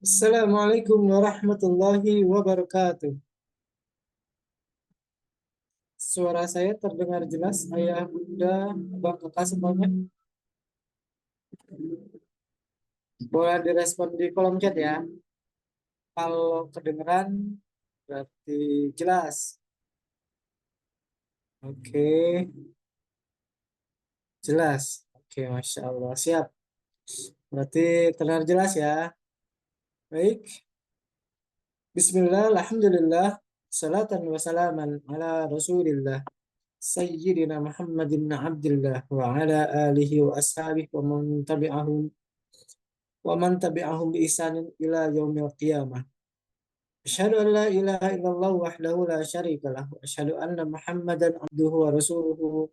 Assalamualaikum warahmatullahi wabarakatuh. Suara saya terdengar jelas, ayah, bunda, abang, kakak semuanya. Boleh direspon di kolom chat ya. Kalau kedengeran berarti jelas. Oke, jelas. Oke, Masya Allah. Siap. Berarti terdengar jelas ya. Baik. Bismillah, alhamdulillah. Salatan wa salaman ala rasulillah. Sayyidina Muhammadin Abdullah wa ala alihi wa ashabihi wa man tabi'ahum ومن تبعهم بإحسان إلى يوم القيامة. أشهد أن لا إله إلا الله وحده لا شريك له وأشهد أن محمدا عبده ورسوله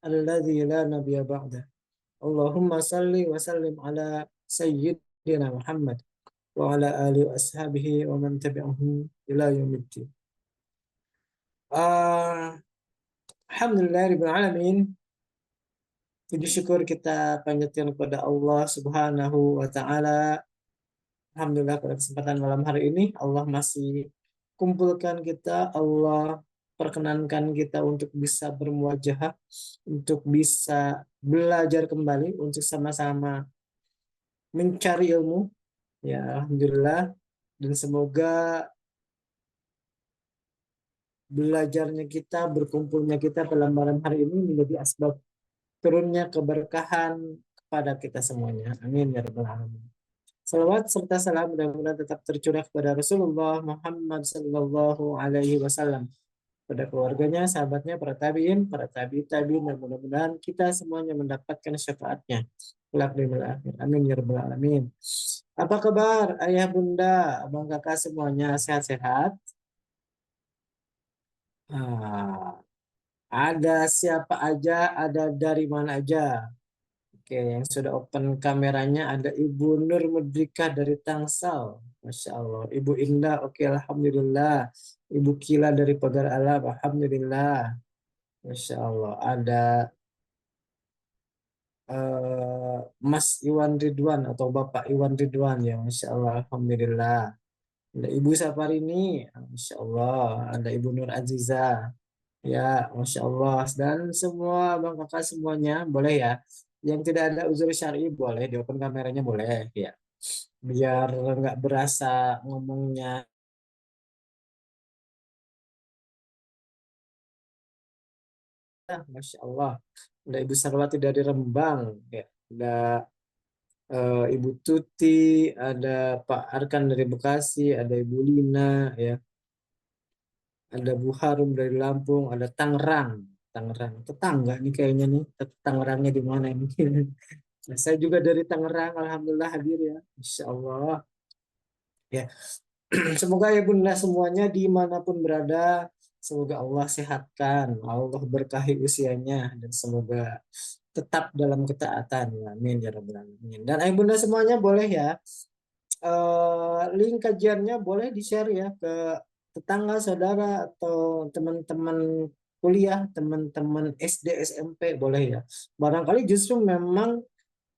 الذي لا نبي بعده. اللهم صل وسلم على سيدنا محمد وعلى آله وأصحابه ومن تبعهم إلى يوم الدين. Alhamdulillah alamin. Puji syukur kita panjatkan kepada Allah Subhanahu wa taala. Alhamdulillah pada kesempatan malam hari ini Allah masih kumpulkan kita, Allah perkenankan kita untuk bisa bermuajahah, untuk bisa belajar kembali, untuk sama-sama mencari ilmu. Ya, Alhamdulillah. Dan semoga belajarnya kita, berkumpulnya kita pada malam hari ini menjadi asbab turunnya keberkahan kepada kita semuanya. Amin ya rabbal alamin. Salawat serta salam mudah-mudahan tetap tercurah kepada Rasulullah Muhammad Sallallahu Alaihi Wasallam, pada keluarganya, sahabatnya, para tabiin, para tabiin, dan mudah-mudahan kita semuanya mendapatkan syafaatnya kelak di akhir. Amin ya rabbal alamin. Apa kabar ayah bunda, abang kakak semuanya, sehat-sehat? Ah, ada siapa aja, ada dari mana aja? Oke, yang sudah open kameranya ada Ibu Nur Mudrika dari Tangsel. Masya Allah. Ibu Indah, oke, Alhamdulillah. Ibu Kila dari Pagar Alam, Alhamdulillah. Masya Allah. Ada Mas Iwan Ridwan atau Bapak Iwan Ridwan ya, Masya Allah, Alhamdulillah. Ada Ibu Saparini, Masya Allah. Ada Ibu Nur Aziza, ya, Masya Allah. Dan semua bang kakak semuanya boleh ya. Yang tidak ada uzur syar'i boleh di open kameranya boleh ya. Biar nggak berasa ngomongnya. Masya Allah. Ada Ibu Sarwati dari Rembang, ya. Ada Ibu Tuti, ada Pak Arkan dari Bekasi, ada Ibu Lina, ya. Ada Bu Harum dari Lampung, ada Tangerang. Tangerang, tetangga nih kayaknya nih. Tangerangnya di mana ini? Nah, saya juga dari Tangerang, Alhamdulillah hadir ya. Insya Allah. Ya, semoga ya bunda semuanya dimanapun berada, semoga Allah sehatkan, Allah berkahi usianya, dan semoga tetap dalam ketaatan. Amin ya rabbal alamin. Dan ayah bunda semuanya boleh ya, link kajiannya boleh di-share ya ke tetangga, saudara, atau teman-teman kuliah, teman-teman SD, SMP, boleh ya. Barangkali justru memang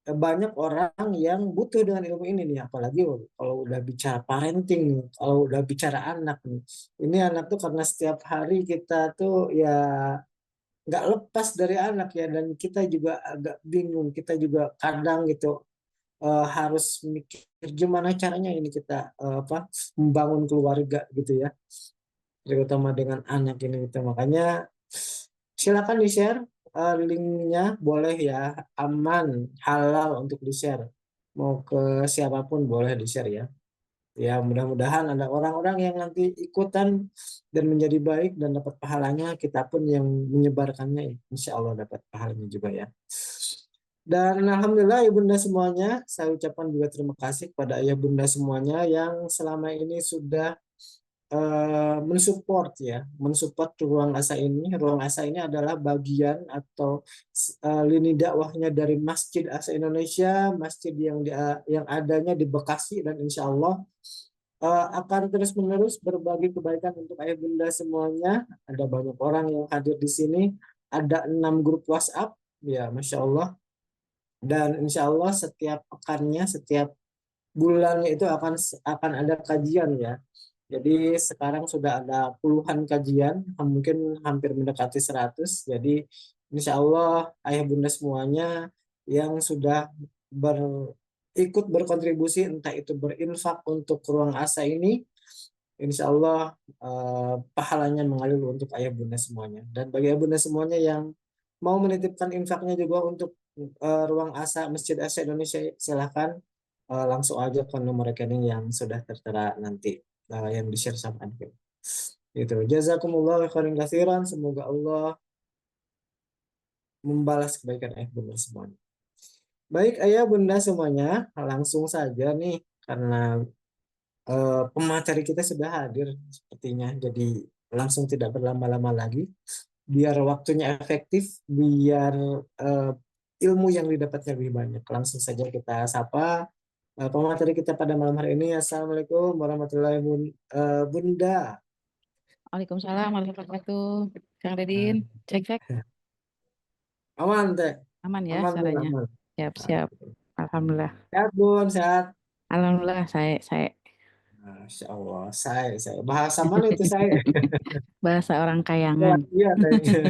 banyak orang yang butuh dengan ilmu ini nih, apalagi kalau udah bicara parenting nih, kalau udah bicara anak nih. Ini anak tuh karena setiap hari kita tuh ya nggak lepas dari anak ya, dan kita juga agak bingung, kita juga kadang gitu harus mikir gimana caranya ini kita apa membangun keluarga gitu ya, terutama dengan anak ini gitu. Makanya silakan di-share linknya, boleh ya, aman, halal untuk di-share. Mau ke siapapun boleh di-share ya. Ya mudah-mudahan ada orang-orang yang nanti ikutan dan menjadi baik dan dapat pahalanya, kita pun yang menyebarkannya insya Allah dapat pahalanya juga ya. Dan alhamdulillah ya bunda semuanya, saya ucapkan juga terima kasih kepada ayah bunda semuanya yang selama ini sudah mensupport ya, mensupport ruang asa ini. Ruang asa ini adalah bagian atau lini dakwahnya dari Masjid Asa Indonesia, masjid yang adanya di Bekasi, dan insya Allah akan terus-menerus berbagi kebaikan untuk ayah bunda semuanya. Ada banyak orang yang hadir di sini, ada 6 grup WhatsApp, ya Masya Allah. Dan insya Allah setiap pekannya, setiap bulannya itu akan ada kajian ya. Jadi sekarang sudah ada puluhan kajian, mungkin hampir mendekati 100. Jadi insya Allah ayah bunda semuanya yang sudah ikut berkontribusi, entah itu berinfak untuk ruang asa ini, insya Allah pahalanya mengalir untuk ayah bunda semuanya. Dan bagi ayah bunda semuanya yang mau menitipkan infaknya juga untuk ruang asa Masjid Asa Indonesia, silahkan langsung aja ke nomor rekening yang sudah tertera nanti, yang di-share sama admin. Gitu. Jazakumullah khairan katsiran. Semoga Allah membalas kebaikan ayah bunda semuanya. Baik ayah bunda semuanya, langsung saja nih karena pemateri kita sudah hadir sepertinya. Jadi langsung tidak berlama-lama lagi. Biar waktunya efektif, biar eh, ilmu yang didapatnya lebih banyak. Langsung saja kita sapa pemateri kita pada malam hari ini. Assalamualaikum warahmatullahi Bunda. Waalaikumsalam warahmatullahi wabarakatuh. Kang Dedin, Nah, cek cek, aman teh, aman ya aman Bun, suaranya. aman. Siap Nah, siap. Alhamdulillah. sehat Bun, sehat. Alhamdulillah saya Masya Allah, saya. Bahasa mana itu saya? bahasa orang Ya, Kayangan. iya kayaknya.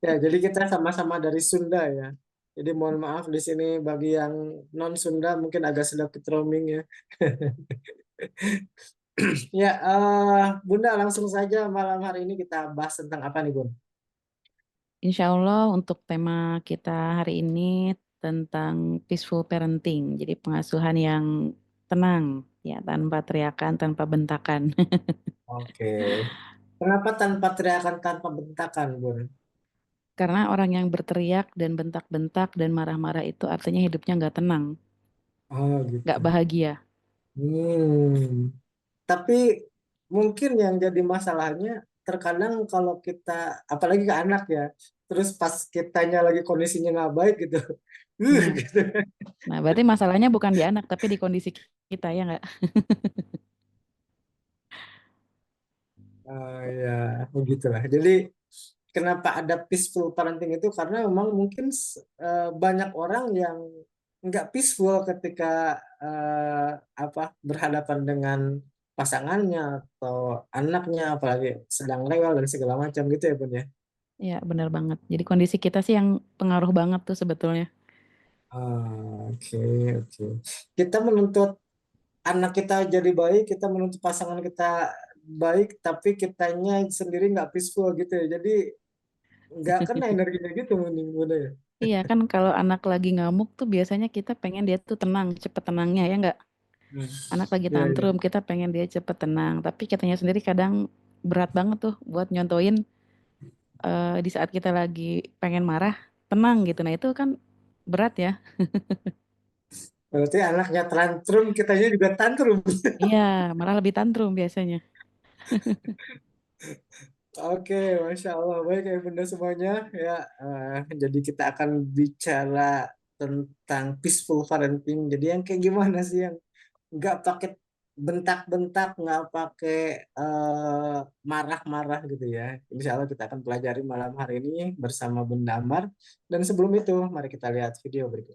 Ya, jadi kita sama-sama dari Sunda ya. Jadi mohon maaf di sini bagi yang non Sunda mungkin agak sedikit roaming ya. Ya, Bunda langsung saja malam hari ini kita bahas tentang apa nih Bun? Insya Allah untuk tema kita hari ini tentang peaceful parenting. Jadi pengasuhan yang tenang, ya tanpa teriakan, tanpa bentakan. Oke. Kenapa tanpa teriakan, tanpa bentakan Bun? Karena orang yang berteriak dan bentak-bentak dan marah-marah itu artinya hidupnya nggak tenang, Oh gitu. nggak bahagia. Hmm. Tapi mungkin yang jadi masalahnya terkadang kalau kita, apalagi ke anak ya, terus pas kitanya lagi kondisinya nggak baik gitu, Nah, gitu. nah berarti masalahnya bukan di anak tapi di kondisi kita ya nggak? Ya begitulah. Jadi kenapa ada peaceful parenting itu karena memang mungkin banyak orang yang nggak peaceful ketika apa berhadapan dengan pasangannya atau anaknya, apalagi sedang rewel dan segala macam gitu ya Bun ya. Ya, benar banget. Jadi kondisi kita sih yang pengaruh banget tuh sebetulnya. Oke, oke. Kita menuntut anak kita jadi baik, kita menuntut pasangan kita baik, tapi kitanya sendiri nggak peaceful gitu ya. Jadi nggak kena energinya gitu mending mudah ya. Iya kan kalau anak lagi ngamuk tuh biasanya kita pengen dia tuh tenang, cepet tenangnya ya nggak? Hmm. Anak lagi Iya, iya. tantrum, kita pengen dia cepet tenang. Tapi kitanya sendiri kadang berat banget tuh buat nyontoin di saat kita lagi pengen marah, tenang gitu. Nah itu kan berat ya. Berarti anaknya tantrum, kitanya juga tantrum. Iya, malah lebih tantrum biasanya. Oke, Masya Allah. Baik ya Bunda semuanya. Ya, jadi kita akan bicara tentang peaceful parenting. Jadi yang kayak gimana sih yang nggak pakai bentak-bentak, nggak pakai eh, marah-marah gitu ya. Insya Allah kita akan pelajari malam hari ini bersama Bunda Amar. Dan sebelum itu, mari kita lihat video berikut.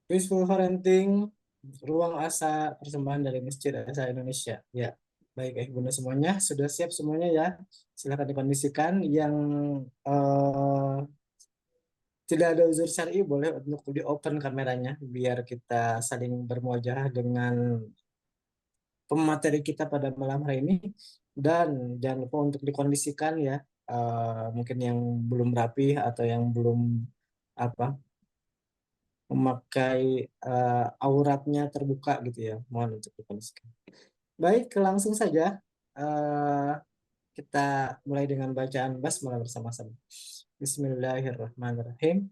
Peaceful Parenting, Ruang Asa, persembahan dari Masjid Asa Indonesia. Ya, baik Bunda semuanya, sudah siap semuanya ya. Silakan dikondisikan. Yang eh, tidak ada unsur syar'i boleh untuk di open kameranya biar kita saling bermuajah dengan pemateri kita pada malam hari ini. Dan jangan lupa untuk dikondisikan ya. mungkin yang belum rapi atau yang belum apa memakai auratnya terbuka gitu ya, mohon untuk dikondisikan. Baik, langsung saja eh, kita mulai dengan bacaan basmalah bersama-sama. Bismillahirrahmanirrahim.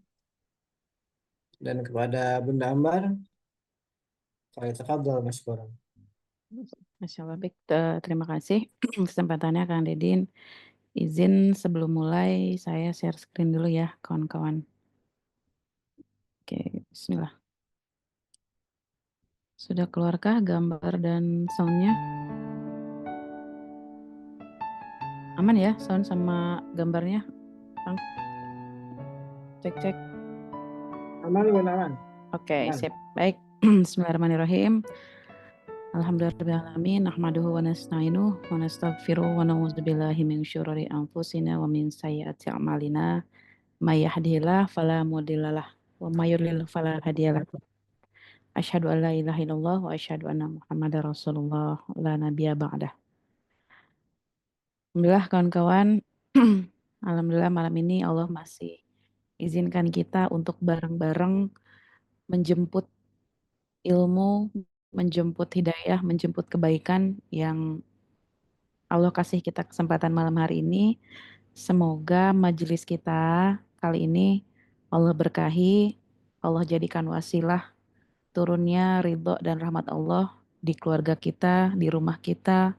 Dan kepada Bunda Ambar, falyatafadhal mashkuran. Masya Allah, baik. Terima kasih kesempatannya Kang Dedin. Izin sebelum mulai saya share screen dulu ya kawan-kawan. Oke, bismillah. Sudah keluarkah gambar dan soundnya? Aman ya sound sama gambarnya? Kang? Cek. Aman, Bunda Aman. Oke, Aman. sip. Baik. Bismillahirrahmanirrahim. Alhamdulillahirrahmanirrahim. Nahmaduhu wa nasta'inuhu wa nastaghfiruhu wa na'udzubillahi min syururi anfusina wa min sayyiati a'malina. May yahdihillahu fala mudhillalah wa may yudlil fala hadiyalah. Asyhadu an la ilaha illallah wa asyhadu anna Muhammadar Rasulullah la nabiyya ba'dah. Alhamdulillah kawan-kawan. Alhamdulillah malam ini Allah masih izinkan kita untuk bareng-bareng menjemput ilmu, menjemput hidayah, menjemput kebaikan yang Allah kasih kita kesempatan malam hari ini. Semoga majelis kita kali ini Allah berkahi, Allah jadikan wasilah turunnya ridho dan rahmat Allah di keluarga kita, di rumah kita,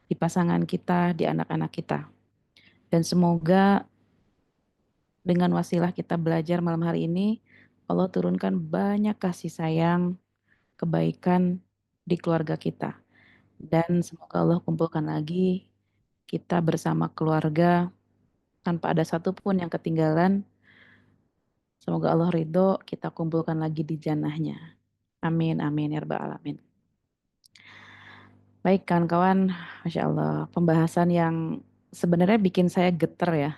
di pasangan kita, di anak-anak kita. Dan semoga dengan wasilah kita belajar malam hari ini, Allah turunkan banyak kasih sayang, kebaikan di keluarga kita. Dan semoga Allah kumpulkan lagi kita bersama keluarga tanpa ada satupun yang ketinggalan. Semoga Allah ridho kita kumpulkan lagi di jannahnya. Amin, amin, ya rabbal alamin. Baik kawan-kawan, Masya Allah, pembahasan yang sebenarnya bikin saya geter ya,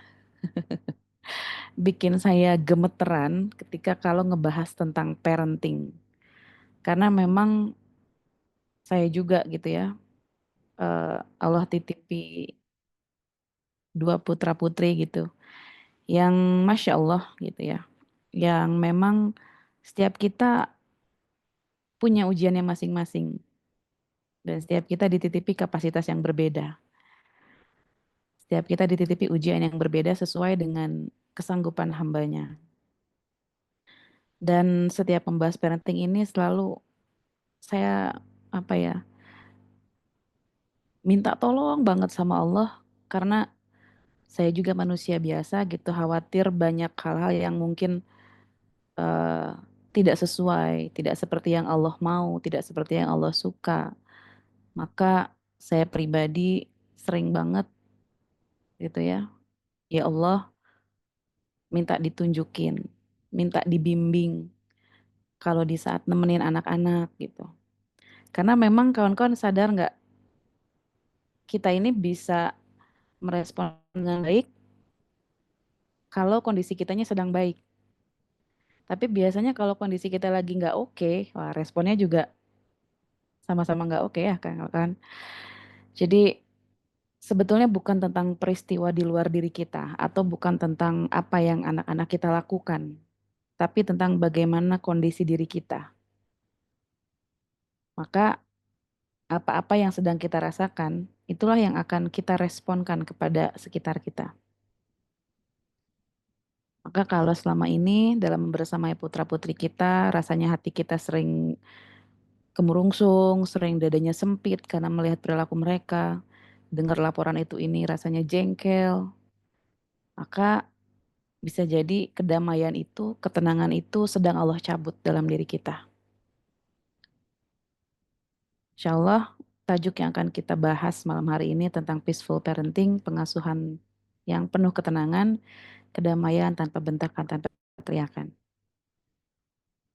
bikin saya gemeteran ketika kalau ngebahas tentang parenting. Karena memang saya juga gitu ya, Allah titipi dua putra putri gitu, yang Masya Allah gitu ya, yang memang setiap kita punya ujiannya masing-masing. Dan setiap kita dititipi kapasitas yang berbeda. Setiap kita dititipi ujian yang berbeda sesuai dengan kesanggupan hambanya. Dan setiap membahas parenting ini selalu saya apa ya, minta tolong banget sama Allah karena saya juga manusia biasa gitu, khawatir banyak hal-hal yang mungkin eh, tidak sesuai, tidak seperti yang Allah mau, tidak seperti yang Allah suka. Maka saya pribadi sering banget gitu ya, ya Allah minta ditunjukin, minta dibimbing kalau di saat nemenin anak-anak gitu. Karena memang kawan-kawan sadar nggak, kita ini bisa merespon dengan baik kalau kondisi kitanya sedang baik. Tapi biasanya kalau kondisi kita lagi nggak oke, wah responnya juga sama-sama nggak oke ya kan. Jadi sebetulnya bukan tentang peristiwa di luar diri kita atau bukan tentang apa yang anak-anak kita lakukan, tapi tentang bagaimana kondisi diri kita. Maka apa-apa yang sedang kita rasakan, itulah yang akan kita responkan kepada sekitar kita. Maka kalau selama ini dalam membersamai putra-putri kita, rasanya hati kita sering kemurungsung, sering dadanya sempit karena melihat perilaku mereka, dengar laporan itu ini rasanya jengkel, maka bisa jadi kedamaian itu, ketenangan itu sedang Allah cabut dalam diri kita. Insya Allah, tajuk yang akan kita bahas malam hari ini tentang peaceful parenting, pengasuhan yang penuh ketenangan, kedamaian tanpa bentakan, tanpa teriakan.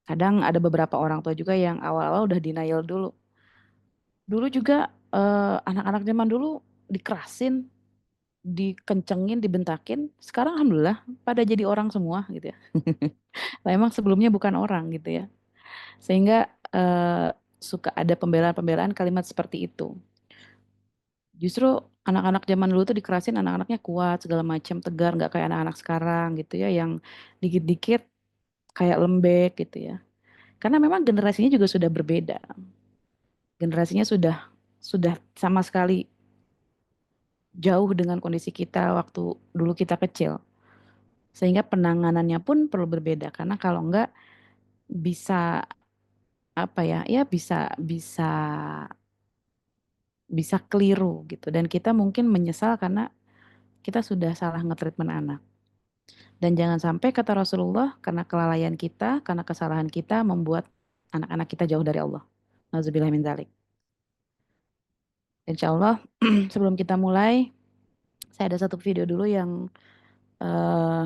Kadang ada beberapa orang tua juga yang awal-awal udah denial dulu. Dulu juga anak-anak zaman dulu dikerasin, dikencengin, dibentakin. Sekarang alhamdulillah pada jadi orang semua gitu ya. Lah emang sebelumnya bukan orang gitu ya. Sehingga suka ada pembelaan-pembelaan kalimat seperti itu. Justru anak-anak zaman dulu tuh dikerasin anak-anaknya kuat segala macam tegar nggak kayak anak-anak sekarang gitu ya yang dikit-dikit kayak lembek gitu ya. Karena memang generasinya juga sudah berbeda. Generasinya sudah sama sekali jauh dengan kondisi kita waktu dulu kita kecil. Sehingga penanganannya pun perlu berbeda karena kalau enggak bisa apa ya? Ya bisa bisa bisa keliru gitu dan kita mungkin menyesal karena kita sudah salah nge-treatment anak. Dan jangan sampai kata Rasulullah karena kelalaian kita, karena kesalahan kita membuat anak-anak kita jauh dari Allah. Nauzubillah min dzalik. Insya Allah sebelum kita mulai, saya ada satu video dulu yang eh,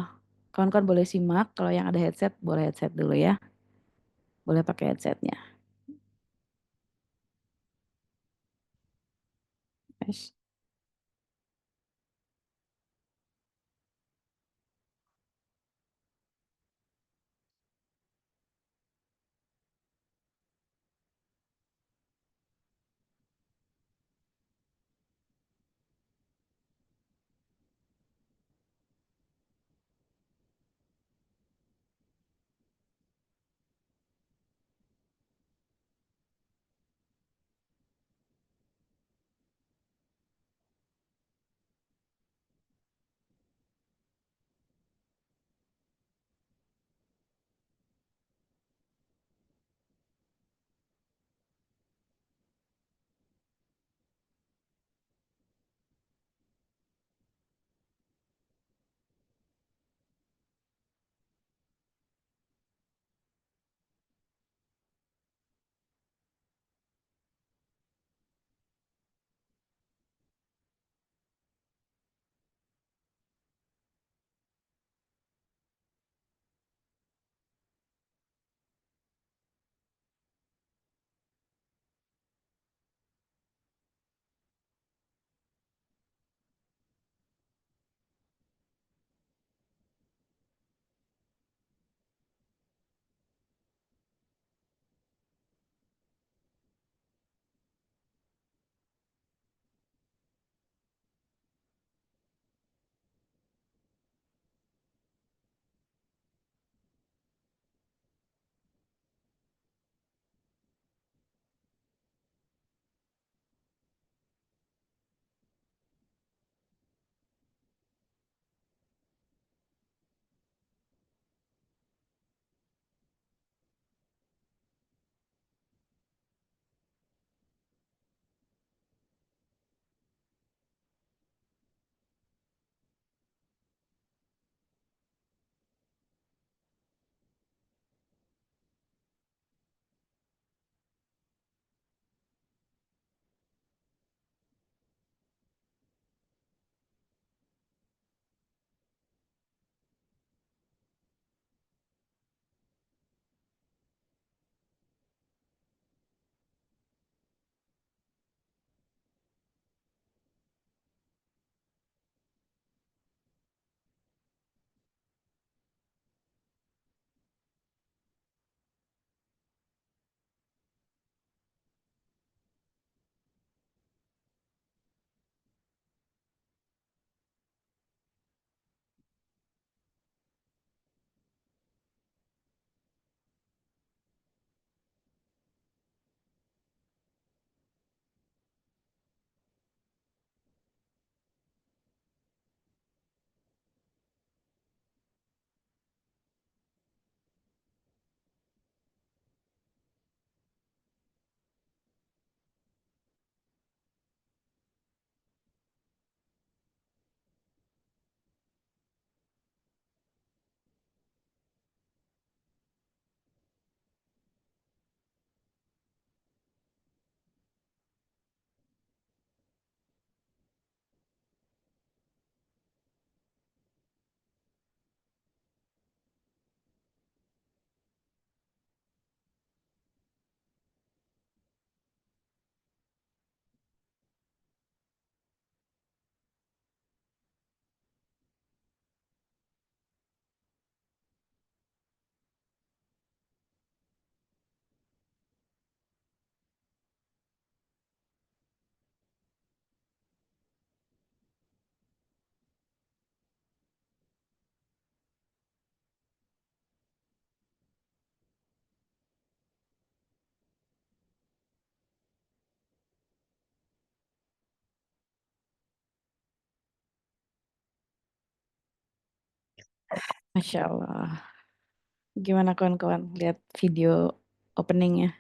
kawan-kawan boleh simak. Kalau yang ada headset, boleh headset dulu ya. Boleh pakai headsetnya. Guys. Masya Allah. Gimana kawan-kawan lihat video openingnya?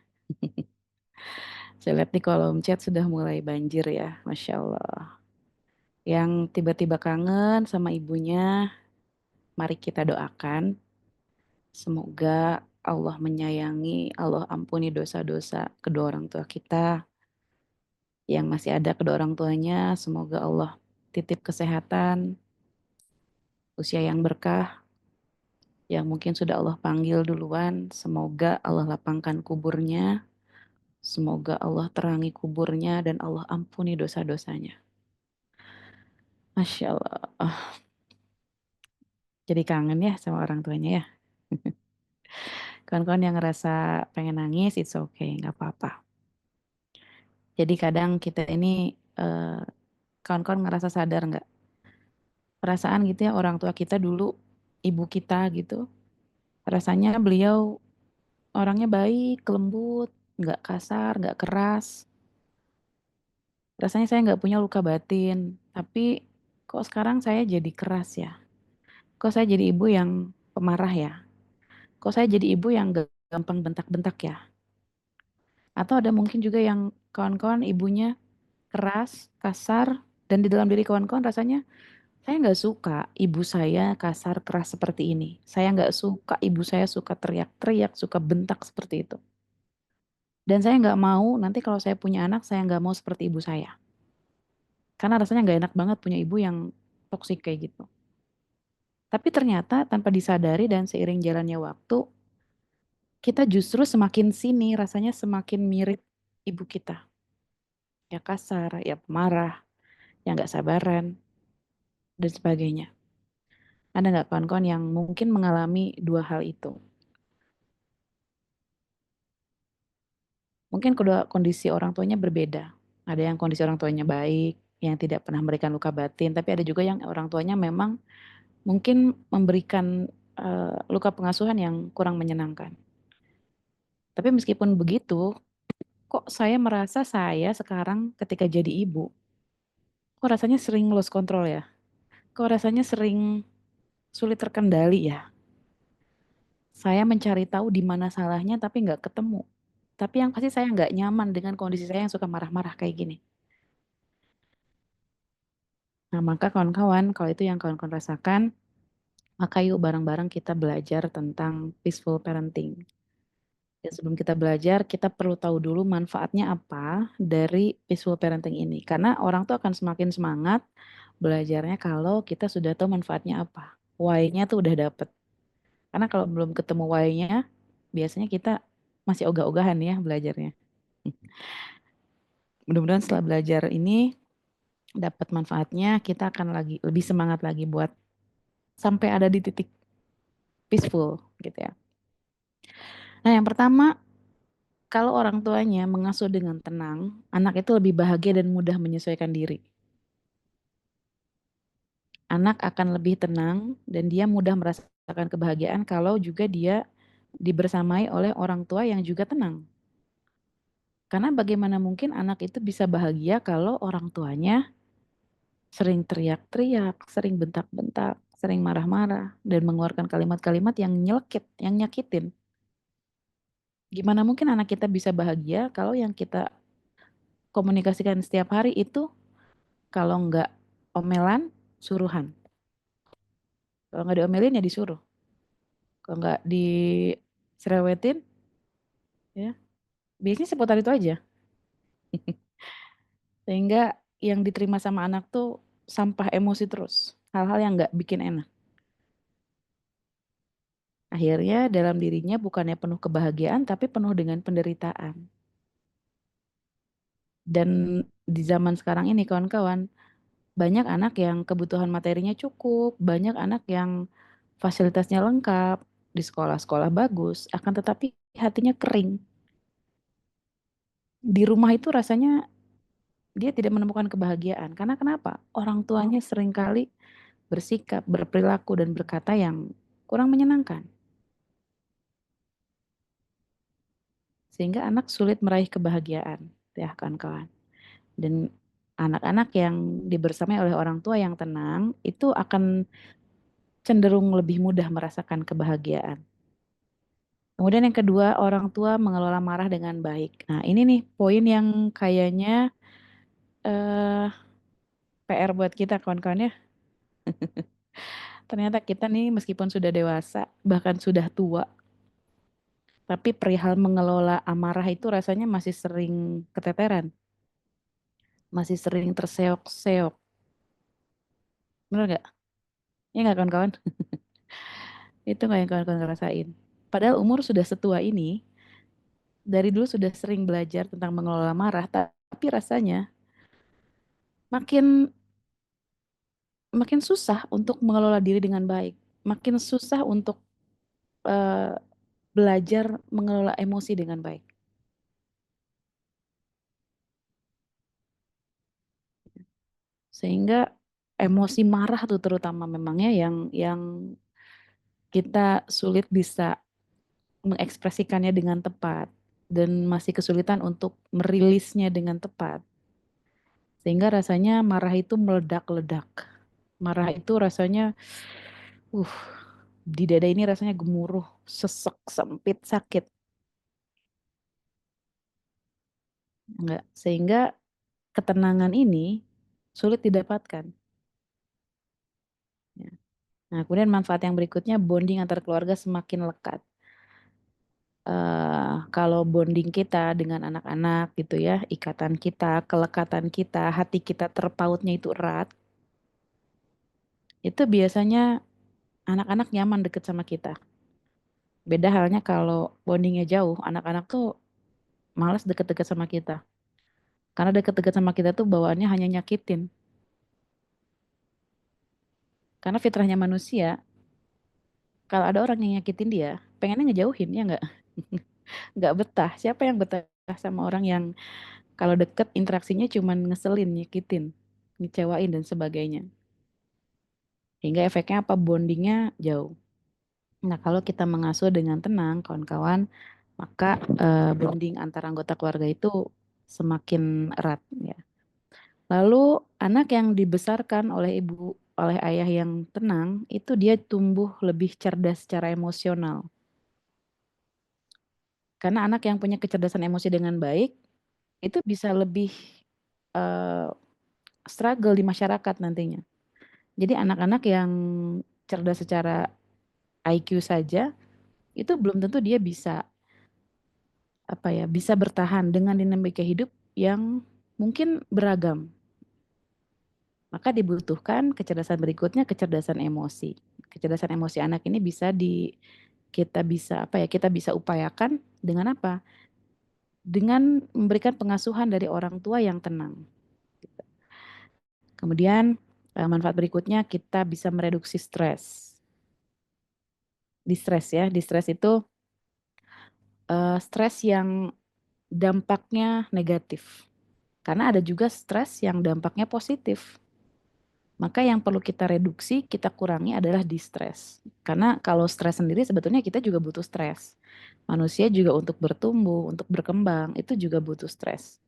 Saya lihat di kolom chat sudah mulai banjir ya, Masya Allah. Yang tiba-tiba kangen sama ibunya, mari kita doakan. Semoga Allah menyayangi, Allah ampuni dosa-dosa kedua orang tua kita. Yang masih ada kedua orang tuanya, semoga Allah titip kesehatan, usia yang berkah, yang mungkin sudah Allah panggil duluan. Semoga Allah lapangkan kuburnya, semoga Allah terangi kuburnya dan Allah ampuni dosa-dosanya. Masya Allah. Jadi kangen ya sama orang tuanya ya. Kawan-kawan yang ngerasa pengen nangis, it's okay, nggak apa-apa. Jadi kadang kita ini, eh, kawan-kawan ngerasa sadar nggak? Perasaan gitu ya orang tua kita dulu, ibu kita gitu. Rasanya beliau orangnya baik, lembut, nggak kasar, nggak keras. Rasanya saya nggak punya luka batin. Tapi kok sekarang saya jadi keras ya? Kok saya jadi ibu yang pemarah ya? Kok saya jadi ibu yang gampang bentak-bentak ya? Atau ada mungkin juga yang kawan-kawan ibunya keras, kasar, dan di dalam diri kawan-kawan rasanya saya nggak suka ibu saya kasar keras seperti ini. Saya nggak suka ibu saya suka teriak-teriak, suka bentak seperti itu. Dan saya nggak mau nanti kalau saya punya anak, saya nggak mau seperti ibu saya. Karena rasanya nggak enak banget punya ibu yang toksik kayak gitu. Tapi ternyata tanpa disadari dan seiring jalannya waktu, kita justru semakin sini rasanya semakin mirip ibu kita. Ya kasar, ya pemarah, ya nggak sabaran, dan sebagainya. Ada nggak kawan-kawan yang mungkin mengalami dua hal itu? Mungkin kedua kondisi orang tuanya berbeda. Ada yang kondisi orang tuanya baik, yang tidak pernah memberikan luka batin, tapi ada juga yang orang tuanya memang mungkin memberikan luka pengasuhan yang kurang menyenangkan. Tapi meskipun begitu, kok saya merasa saya sekarang ketika jadi ibu, kok rasanya sering lost control ya? Kok rasanya sering sulit terkendali ya? Saya mencari tahu di mana salahnya tapi nggak ketemu. Tapi yang pasti saya nggak nyaman dengan kondisi saya yang suka marah-marah kayak gini. Nah, maka kawan-kawan, kalau itu yang kawan-kawan rasakan, maka yuk bareng-bareng kita belajar tentang peaceful parenting. Dan sebelum kita belajar, kita perlu tahu dulu manfaatnya apa dari peaceful parenting ini. Karena orang tuh akan semakin semangat belajarnya kalau kita sudah tahu manfaatnya apa. Why-nya tuh udah dapet. Karena kalau belum ketemu why-nya, biasanya kita masih ogah-ogahan ya belajarnya. Mudah-mudahan setelah belajar ini dapat manfaatnya, kita akan lagi lebih semangat lagi buat sampai ada di titik peaceful gitu ya. Nah, yang pertama, kalau orang tuanya mengasuh dengan tenang, anak itu lebih bahagia dan mudah menyesuaikan diri. Anak akan lebih tenang dan dia mudah merasakan kebahagiaan kalau juga dia dibersamai oleh orang tua yang juga tenang. Karena bagaimana mungkin anak itu bisa bahagia kalau orang tuanya sering teriak-teriak, sering bentak-bentak, sering marah-marah, dan mengeluarkan kalimat-kalimat yang nyelekit, yang nyakitin. Gimana mungkin anak kita bisa bahagia kalau yang kita komunikasikan setiap hari itu kalau nggak omelan, suruhan. Kalau nggak diomelin ya disuruh. Kalau nggak diserewetin, ya biasanya seputar itu aja. Sehingga yang diterima sama anak tuh sampah emosi terus. Hal-hal yang nggak bikin enak. Akhirnya dalam dirinya bukannya penuh kebahagiaan, tapi penuh dengan penderitaan. Dan di zaman sekarang ini kawan-kawan, banyak anak yang kebutuhan materinya cukup, banyak anak yang fasilitasnya lengkap, di sekolah-sekolah bagus, akan tetapi hatinya kering. Di rumah itu rasanya dia tidak menemukan kebahagiaan. Karena kenapa? Orang tuanya seringkali bersikap, berperilaku, dan berkata yang kurang menyenangkan. Sehingga anak sulit meraih kebahagiaan, ya kawan-kawan. Dan anak-anak yang dibersamai oleh orang tua yang tenang, itu akan cenderung lebih mudah merasakan kebahagiaan. Kemudian yang kedua, orang tua mengelola marah dengan baik. Nah, ini nih poin yang kayaknya eh, PR buat kita kawan-kawan ya. Ternyata kita nih meskipun sudah dewasa, bahkan sudah tua, tapi perihal mengelola amarah itu rasanya masih sering keteteran, masih sering terseok-seok. Bener nggak? Ya nggak kawan-kawan? Itu nggak yang kawan-kawan ngerasain. Padahal umur sudah setua ini, dari dulu sudah sering belajar tentang mengelola marah, tapi rasanya makin makin susah untuk mengelola diri dengan baik, makin susah untuk eh, belajar mengelola emosi dengan baik. Sehingga emosi marah tuh terutama memangnya yang kita sulit bisa mengekspresikannya dengan tepat dan masih kesulitan untuk merilisnya dengan tepat. Sehingga rasanya marah itu meledak-ledak. Marah itu rasanya uh di dada ini rasanya gemuruh, sesek, sempit, sakit. Enggak. Sehingga ketenangan ini sulit didapatkan. Ya. Nah, kemudian manfaat yang berikutnya bonding antar keluarga semakin lekat. Kalau bonding kita dengan anak-anak gitu ya, ikatan kita, kelekatan kita, hati kita terpautnya itu erat, itu biasanya anak-anak nyaman deket sama kita. Beda halnya kalau bondingnya jauh, anak-anak tuh malas deket-deket sama kita. Karena deket-deket sama kita tuh bawaannya hanya nyakitin. Karena fitrahnya manusia, kalau ada orang yang nyakitin dia, pengennya ngejauhin, ya nggak? Nggak betah. Siapa yang betah sama orang yang kalau deket interaksinya cuman ngeselin, nyakitin, ngecewain dan sebagainya. Hingga efeknya apa? Bondingnya jauh. Nah, kalau kita mengasuh dengan tenang, kawan-kawan, maka bonding antara anggota keluarga itu semakin erat ya. Lalu anak yang dibesarkan oleh ibu, oleh ayah yang tenang, itu dia tumbuh lebih cerdas secara emosional. Karena anak yang punya kecerdasan emosi dengan baik, itu bisa lebih eh, struggle di masyarakat nantinya. Jadi anak-anak yang cerdas secara IQ saja, itu belum tentu dia bisa apa ya, bisa bertahan dengan dinamika hidup yang mungkin beragam. Maka dibutuhkan kecerdasan berikutnya, kecerdasan emosi. Kecerdasan emosi anak ini kita bisa apa ya? Kita bisa upayakan dengan apa? Dengan memberikan pengasuhan dari orang tua yang tenang. Kemudian manfaat berikutnya kita bisa mereduksi stres. Di stres itu stres yang dampaknya negatif. Karena ada juga stres yang dampaknya positif. Maka yang perlu kita reduksi, kita kurangi adalah distres. Karena kalau stres sendiri sebetulnya kita juga butuh stres. Manusia juga untuk bertumbuh, untuk berkembang, itu juga butuh stres.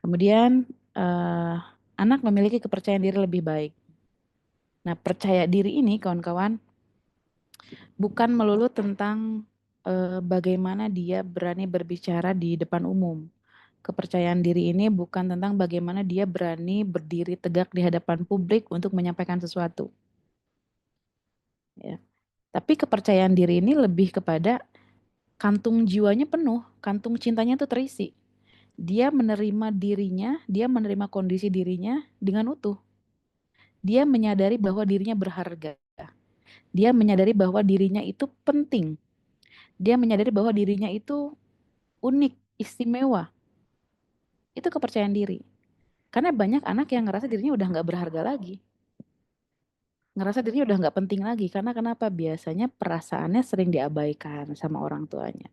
Kemudian anak memiliki kepercayaan diri lebih baik. Nah, percaya diri ini kawan-kawan bukan melulu tentang bagaimana dia berani berbicara di depan umum. Kepercayaan diri ini bukan tentang bagaimana dia berani berdiri tegak di hadapan publik untuk menyampaikan sesuatu. Ya. Tapi kepercayaan diri ini lebih kepada kantung jiwanya penuh, kantung cintanya itu terisi. Dia menerima dirinya, dia menerima kondisi dirinya dengan utuh. Dia menyadari bahwa dirinya berharga. Dia menyadari bahwa dirinya itu penting. Dia menyadari bahwa dirinya itu unik, istimewa. Itu kepercayaan diri. Karena banyak anak yang ngerasa dirinya udah nggak berharga lagi. Ngerasa dirinya udah nggak penting lagi. Karena kenapa? Biasanya perasaannya sering diabaikan sama orang tuanya.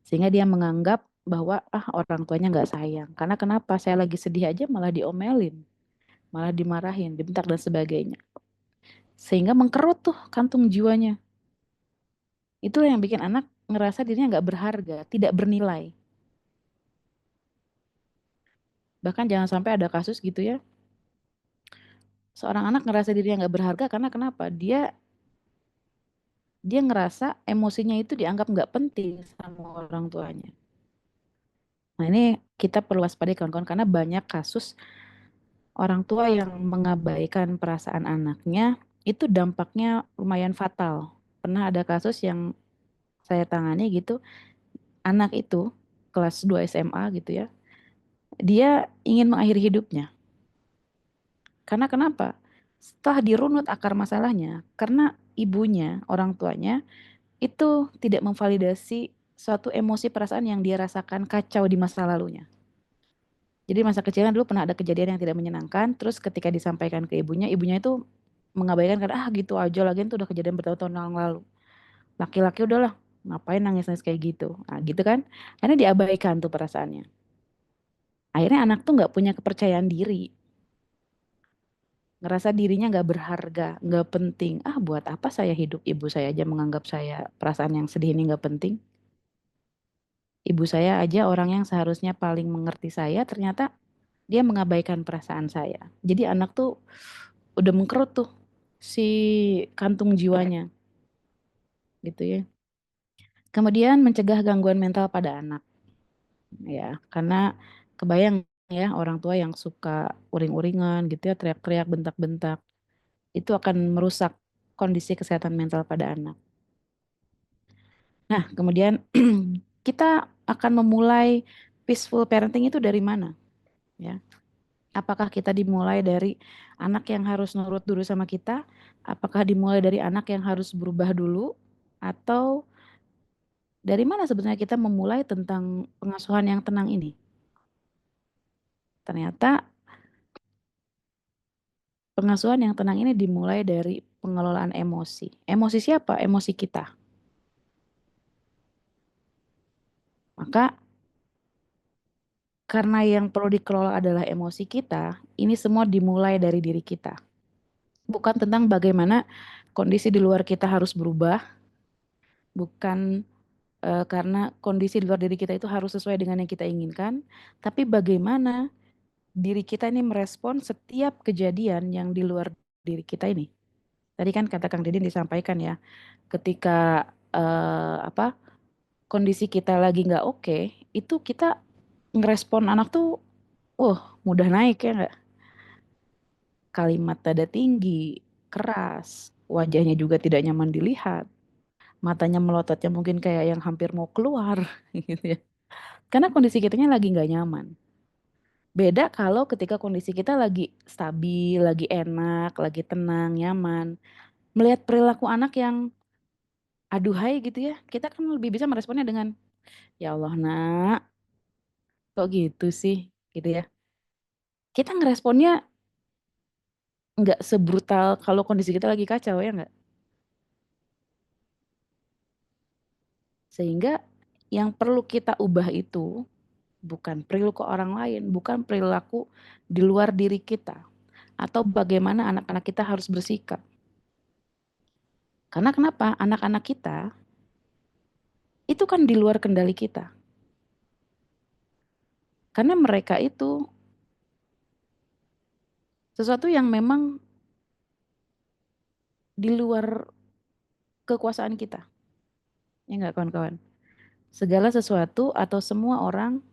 Sehingga dia menganggap bahwa orang tuanya nggak sayang. Karena kenapa? Saya lagi sedih aja malah diomelin. Malah dimarahin, dibentak dan sebagainya. Sehingga mengkerut tuh kantung jiwanya. Itulah yang bikin anak ngerasa dirinya nggak berharga, tidak bernilai. Bahkan jangan sampai ada kasus gitu ya, Seorang anak ngerasa dirinya nggak berharga karena kenapa? Dia ngerasa emosinya itu dianggap nggak penting sama orang tuanya. Nah ini kita perlu waspadai kawan-kawan karena banyak kasus orang tua yang mengabaikan perasaan anaknya itu dampaknya lumayan fatal. Pernah ada kasus yang saya tangani gitu, anak itu kelas 2 SMA gitu ya. Dia ingin mengakhiri hidupnya. Karena kenapa? Setelah dirunut akar masalahnya, karena ibunya, orang tuanya itu tidak memvalidasi suatu emosi perasaan yang dia rasakan kacau di masa lalunya. Jadi masa kecilnya dulu pernah ada kejadian yang tidak menyenangkan, terus ketika disampaikan ke ibunya, ibunya itu mengabaikan karena gitu aja lagi itu udah kejadian bertahun-tahun yang lalu. Laki-laki udahlah, ngapain nangis-nangis kayak gitu. Nah, gitu kan. Karena diabaikan tuh perasaannya. Akhirnya anak tuh nggak punya kepercayaan diri, ngerasa dirinya nggak berharga, nggak penting. Ah, buat apa saya hidup? Ibu saya aja menganggap saya perasaan yang sedih ini nggak penting. Ibu saya aja orang yang seharusnya paling mengerti saya, ternyata dia mengabaikan perasaan saya. Jadi anak tuh udah mengkerut tuh si kantung jiwanya, gitu ya. Kemudian mencegah gangguan mental pada anak, ya, karena kebayang ya orang tua yang suka uring-uringan gitu ya, teriak-teriak, bentak-bentak, itu akan merusak kondisi kesehatan mental pada anak. Nah, kemudian kita akan memulai peaceful parenting itu dari mana? Ya, apakah kita dimulai dari anak yang harus nurut dulu sama kita? Apakah dimulai dari anak yang harus berubah dulu? Atau dari mana sebenarnya kita memulai tentang pengasuhan yang tenang ini? Ternyata pengasuhan yang tenang ini dimulai dari pengelolaan emosi. Emosi siapa? Emosi kita. Maka karena yang perlu dikelola adalah emosi kita, ini semua dimulai dari diri kita. Bukan tentang bagaimana kondisi di luar kita harus berubah, bukan karena kondisi di luar diri kita itu harus sesuai dengan yang kita inginkan, tapi bagaimana diri kita ini merespon setiap kejadian yang di luar diri kita ini. Tadi kan kata Kang Didin disampaikan ya, ketika apa kondisi kita lagi nggak oke, itu kita ngerespon anak tuh, mudah naik ya nggak? Kalimat nada tinggi, keras, wajahnya juga tidak nyaman dilihat, matanya melototnya mungkin kayak yang hampir mau keluar, gitu ya. Karena kondisi kitanya lagi nggak nyaman. Beda kalau ketika kondisi kita lagi stabil, lagi enak, lagi tenang, nyaman. Melihat perilaku anak yang aduhai gitu ya, kita kan lebih bisa meresponnya dengan, ya Allah nak, kok gitu sih, gitu ya. Kita ngeresponnya nggak sebrutal kalau kondisi kita lagi kacau ya nggak. Sehingga yang perlu kita ubah itu bukan perilaku orang lain, bukan perilaku di luar diri kita, atau bagaimana anak-anak kita harus bersikap. Karena kenapa? Anak-anak kita itu kan di luar kendali kita. Karena mereka itu sesuatu yang memang di luar kekuasaan kita. Ya nggak kawan-kawan? Segala sesuatu atau semua orang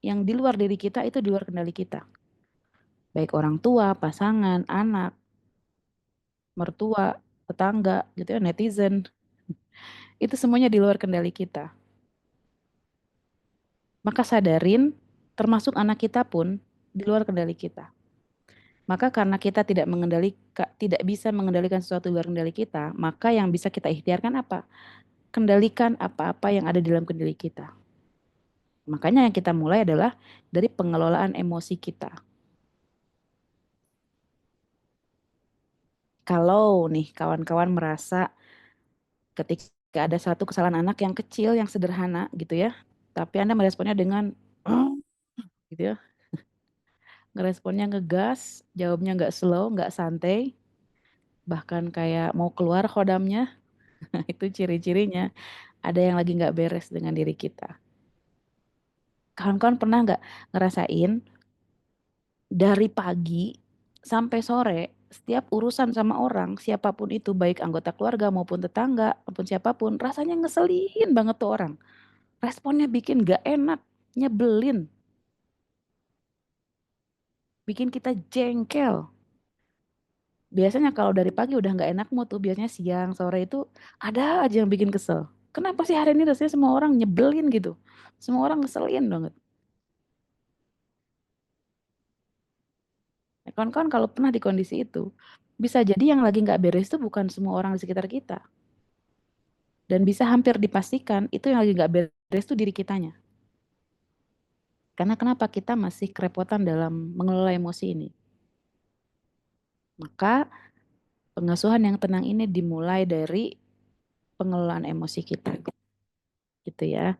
yang di luar diri kita itu di luar kendali kita. Baik orang tua, pasangan, anak, mertua, tetangga, gitu ya, netizen. Itu semuanya di luar kendali kita. Maka sadarin, termasuk anak kita pun di luar kendali kita. Maka karena kita tidak bisa mengendalikan sesuatu di luar kendali kita, maka yang bisa kita ikhtiarkan apa? Kendalikan apa-apa yang ada di dalam kendali kita. Makanya yang kita mulai adalah dari pengelolaan emosi kita. Kalau nih kawan-kawan merasa ketika ada satu kesalahan anak yang kecil, yang sederhana gitu ya, tapi Anda meresponnya dengan "Oh," gitu ya, ngeresponnya ngegas, jawabnya nggak slow, nggak santai, bahkan kayak mau keluar kodamnya, itu ciri-cirinya ada yang lagi nggak beres dengan diri kita. Kawan-kawan pernah nggak ngerasain dari pagi sampai sore setiap urusan sama orang, siapapun itu, baik anggota keluarga maupun tetangga, maupun siapapun, rasanya ngeselin banget tuh orang. Responnya bikin gak enak, nyebelin, bikin kita jengkel. Biasanya kalau dari pagi udah nggak enak mood tuh, biasanya siang, sore itu ada aja yang bikin kesel. Kenapa sih hari ini rasanya semua orang nyebelin gitu? Semua orang ngeselin banget. Ya, kawan-kawan kalau pernah di kondisi itu, bisa jadi yang lagi nggak beres itu bukan semua orang di sekitar kita. Dan bisa hampir dipastikan itu yang lagi nggak beres itu diri kitanya. Karena kenapa kita masih kerepotan dalam mengelola emosi ini? Maka pengasuhan yang tenang ini dimulai dari pengelolaan emosi kita, gitu ya.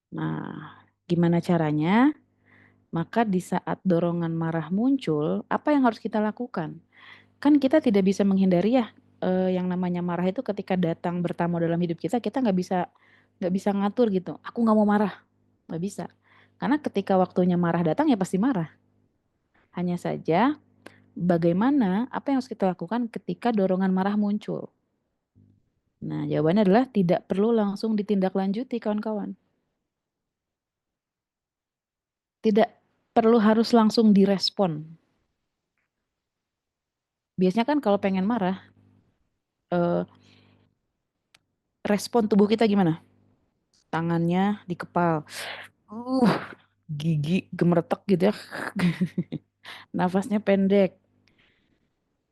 Nah, gimana caranya? Maka di saat dorongan marah muncul, apa yang harus kita lakukan? Kan kita tidak bisa menghindari ya, yang namanya marah itu ketika datang bertamu dalam hidup kita nggak bisa ngatur gitu. Aku nggak mau marah, nggak bisa. Karena ketika waktunya marah datang ya pasti marah. Hanya saja bagaimana apa yang harus kita lakukan ketika dorongan marah muncul. Nah, jawabannya adalah tidak perlu langsung ditindaklanjuti kawan-kawan. Tidak perlu harus langsung direspon. Biasanya kan kalau pengen marah, eh, respon tubuh kita gimana? Tangannya dikepal, uh, gigi gemeretek gitu ya, nafasnya pendek.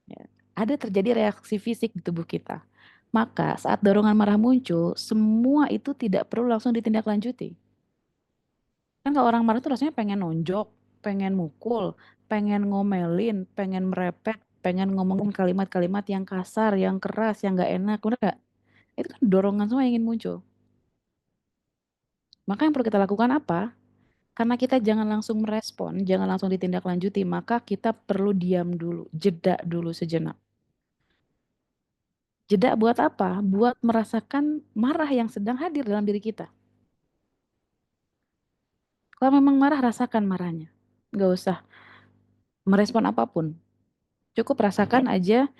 Ya. Ada terjadi reaksi fisik di tubuh kita. Maka saat dorongan marah muncul, semua itu tidak perlu langsung ditindaklanjuti. Kan kalau orang marah tuh rasanya pengen nonjok, pengen mukul, pengen ngomelin, pengen merepet, pengen ngomongin kalimat-kalimat yang kasar, yang keras, yang gak enak, bener gak? Itu kan dorongan semua yang ingin muncul. Maka yang perlu kita lakukan apa? Karena kita jangan langsung merespon, jangan langsung ditindaklanjuti, maka kita perlu diam dulu, jeda dulu sejenak. Jeda buat apa? Buat merasakan marah yang sedang hadir dalam diri kita. Kalau memang marah, rasakan marahnya. Nggak usah merespon apapun. Cukup rasakan aja,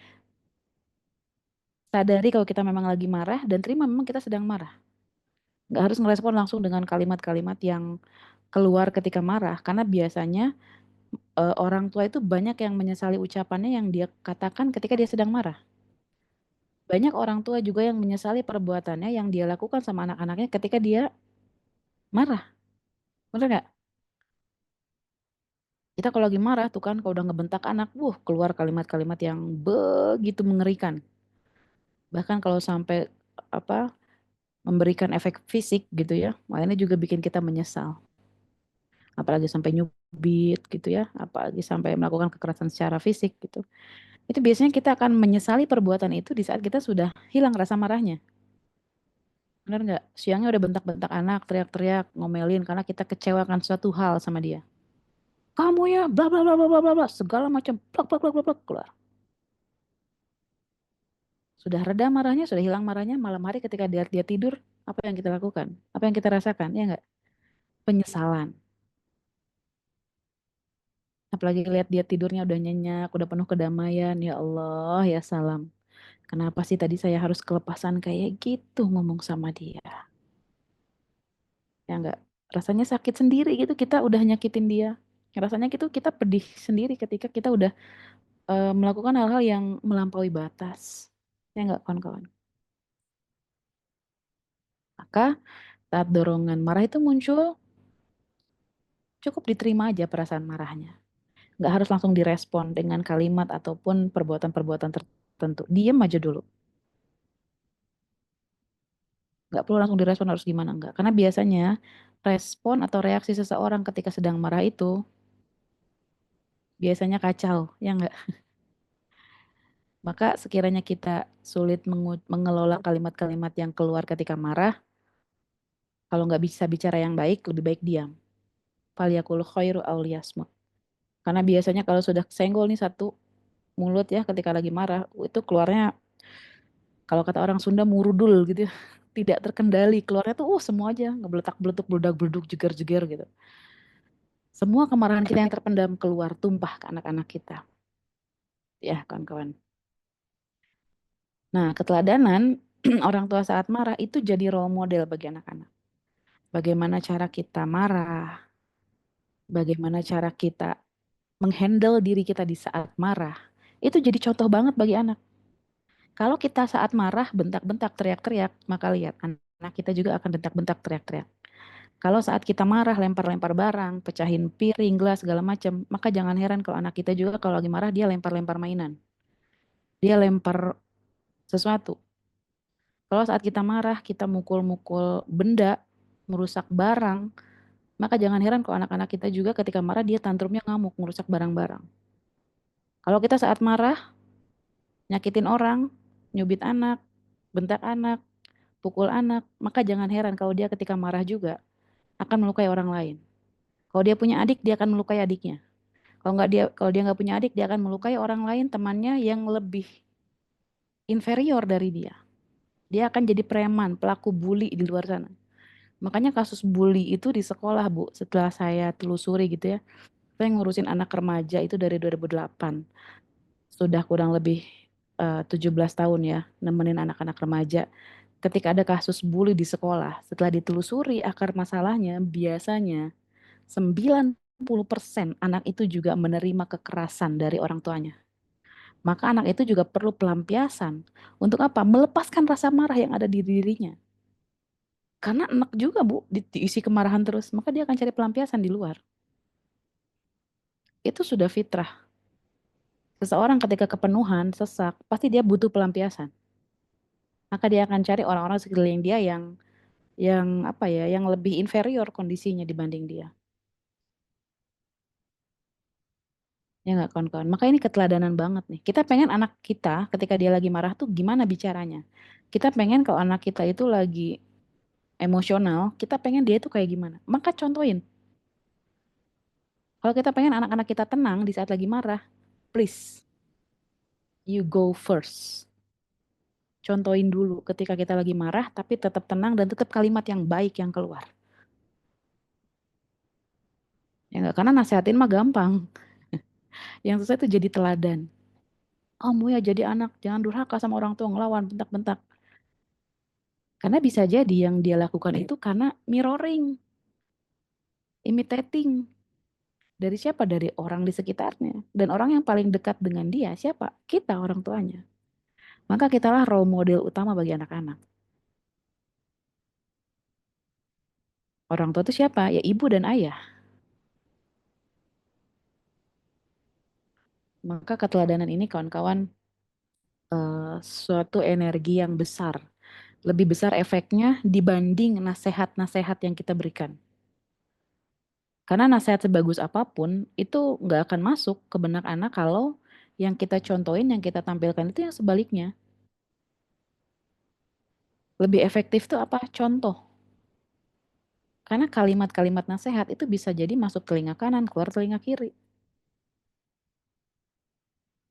sadari kalau kita memang lagi marah, dan terima memang kita sedang marah. Nggak harus ngerespon langsung dengan kalimat-kalimat yang keluar ketika marah, karena biasanya orang tua itu banyak yang menyesali ucapannya yang dia katakan ketika dia sedang marah. Banyak orang tua juga yang menyesali perbuatannya yang dia lakukan sama anak-anaknya ketika dia marah. Bener nggak? Kita kalau lagi marah tuh kan, kalau udah ngebentak anak, keluar kalimat-kalimat yang begitu mengerikan. Bahkan kalau sampai apa memberikan efek fisik gitu ya, makanya juga bikin kita menyesal. Apalagi sampai nyubit gitu ya, apalagi sampai melakukan kekerasan secara fisik gitu. Itu biasanya kita akan menyesali perbuatan itu di saat kita sudah hilang rasa marahnya. Benar nggak? Siangnya udah bentak-bentak anak, teriak-teriak, ngomelin karena kita kecewakan suatu hal sama dia. Kamu ya, bla bla bla bla bla bla, bla, segala macam, plak plak plak plak plak, keluar. Sudah reda marahnya, sudah hilang marahnya, malam hari ketika dia tidur, apa yang kita lakukan? Apa yang kita rasakan? Ya nggak? Penyesalan. Apalagi lihat dia tidurnya udah nyenyak, udah penuh kedamaian. Ya Allah, ya salam. Kenapa sih tadi saya harus kelepasan kayak gitu ngomong sama dia? Ya enggak, rasanya sakit sendiri gitu, kita udah nyakitin dia. Rasanya gitu kita pedih sendiri ketika kita udah melakukan hal-hal yang melampaui batas. Ya enggak kawan-kawan? Maka saat dorongan marah itu muncul, cukup diterima aja perasaan marahnya. Nggak harus langsung direspon dengan kalimat ataupun perbuatan-perbuatan tertentu. Diam aja dulu. Nggak perlu langsung direspon harus gimana, enggak. Karena biasanya respon atau reaksi seseorang ketika sedang marah itu biasanya kacau, ya enggak? Maka sekiranya kita sulit mengelola kalimat-kalimat yang keluar ketika marah, kalau nggak bisa bicara yang baik, lebih baik diam. Falyakul khairu aw liyasmut. Karena biasanya kalau sudah senggol nih satu mulut ya ketika lagi marah, itu keluarnya kalau kata orang Sunda murudul gitu ya. Tidak terkendali, keluarnya tuh semua aja ngebeletak-beletuk, beledak-beleduk, jeger-jeger gitu. Semua kemarahan kita yang terpendam keluar, tumpah ke anak-anak kita. ya kawan-kawan. Nah, keteladanan orang tua saat marah itu jadi role model bagi anak-anak. Bagaimana cara kita marah, bagaimana cara kita menghandle diri kita di saat marah. Itu jadi contoh banget bagi anak. Kalau kita saat marah bentak-bentak, teriak-teriak, maka lihat anak kita juga akan bentak-bentak, teriak-teriak. Kalau saat kita marah lempar-lempar barang, pecahin piring, gelas segala macam, maka jangan heran kalau anak kita juga kalau lagi marah dia lempar-lempar mainan. Dia lempar sesuatu. Kalau saat kita marah, kita mukul-mukul benda, merusak barang, maka jangan heran kalau anak-anak kita juga ketika marah dia tantrumnya ngamuk, merusak barang-barang. Kalau kita saat marah, nyakitin orang, nyubit anak, bentak anak, pukul anak, maka jangan heran kalau dia ketika marah juga akan melukai orang lain. Kalau dia punya adik, dia akan melukai adiknya. Kalau dia nggak punya adik, dia akan melukai orang lain temannya yang lebih inferior dari dia. Dia akan jadi preman, pelaku bully di luar sana. Makanya kasus bully itu di sekolah, Bu, setelah saya telusuri gitu ya. Saya ngurusin anak remaja itu dari 2008. Sudah kurang lebih 17 tahun ya, nemenin anak-anak remaja. Ketika ada kasus bully di sekolah, setelah ditelusuri akar masalahnya, biasanya 90% anak itu juga menerima kekerasan dari orang tuanya. Maka anak itu juga perlu pelampiasan. Untuk apa? Melepaskan rasa marah yang ada di dirinya. Karena enak juga Bu, diisi kemarahan terus, maka dia akan cari pelampiasan di luar. Itu sudah fitrah. Seseorang ketika kepenuhan, sesak, pasti dia butuh pelampiasan. Maka dia akan cari orang-orang sekeliling dia yang apa ya, yang lebih inferior kondisinya dibanding dia. Ya nggak kawan-kawan. Maka ini keteladanan banget nih. Kita pengen anak kita ketika dia lagi marah tuh gimana bicaranya. Kita pengen kalau anak kita itu lagi emosional, kita pengen dia itu kayak gimana. Maka contohin. Kalau kita pengen anak-anak kita tenang di saat lagi marah, please, you go first. Contohin dulu ketika kita lagi marah, tapi tetap tenang dan tetap kalimat yang baik yang keluar. Ya nggak, karena nasehatin mah gampang. Yang susah itu jadi teladan. Kamu ya jadi anak, jangan durhaka sama orang tua, ngelawan, bentak-bentak. Karena bisa jadi yang dia lakukan itu karena mirroring, imitating. Dari siapa? Dari orang di sekitarnya. Dan orang yang paling dekat dengan dia, siapa? Kita, orang tuanya. Maka kitalah role model utama bagi anak-anak. Orang tua itu siapa? Ya ibu dan ayah. Maka keteladanan ini kawan-kawan suatu energi yang besar. Lebih besar efeknya dibanding nasihat-nasihat yang kita berikan. Karena nasihat sebagus apapun itu nggak akan masuk ke benak anak kalau yang kita contohin, yang kita tampilkan itu yang sebaliknya. Lebih efektif tuh apa? Contoh. Karena kalimat-kalimat nasihat itu bisa jadi masuk telinga kanan, keluar telinga kiri.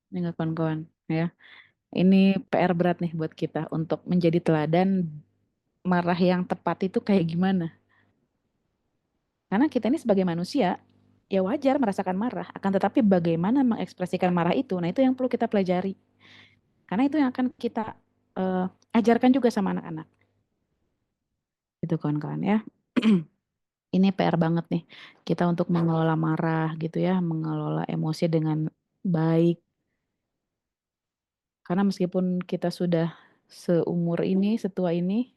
Ini nggak kawan-kawan ya. Ini PR berat nih buat kita untuk menjadi teladan marah yang tepat itu kayak gimana. Karena kita ini sebagai manusia, ya wajar merasakan marah. Akan tetapi bagaimana mengekspresikan marah itu, nah itu yang perlu kita pelajari. Karena itu yang akan kita eh, ajarkan juga sama anak-anak. Gitu kawan-kawan ya. Ini PR banget nih. Kita untuk mengelola marah gitu ya, mengelola emosi dengan baik. Karena meskipun kita sudah seumur ini, setua ini,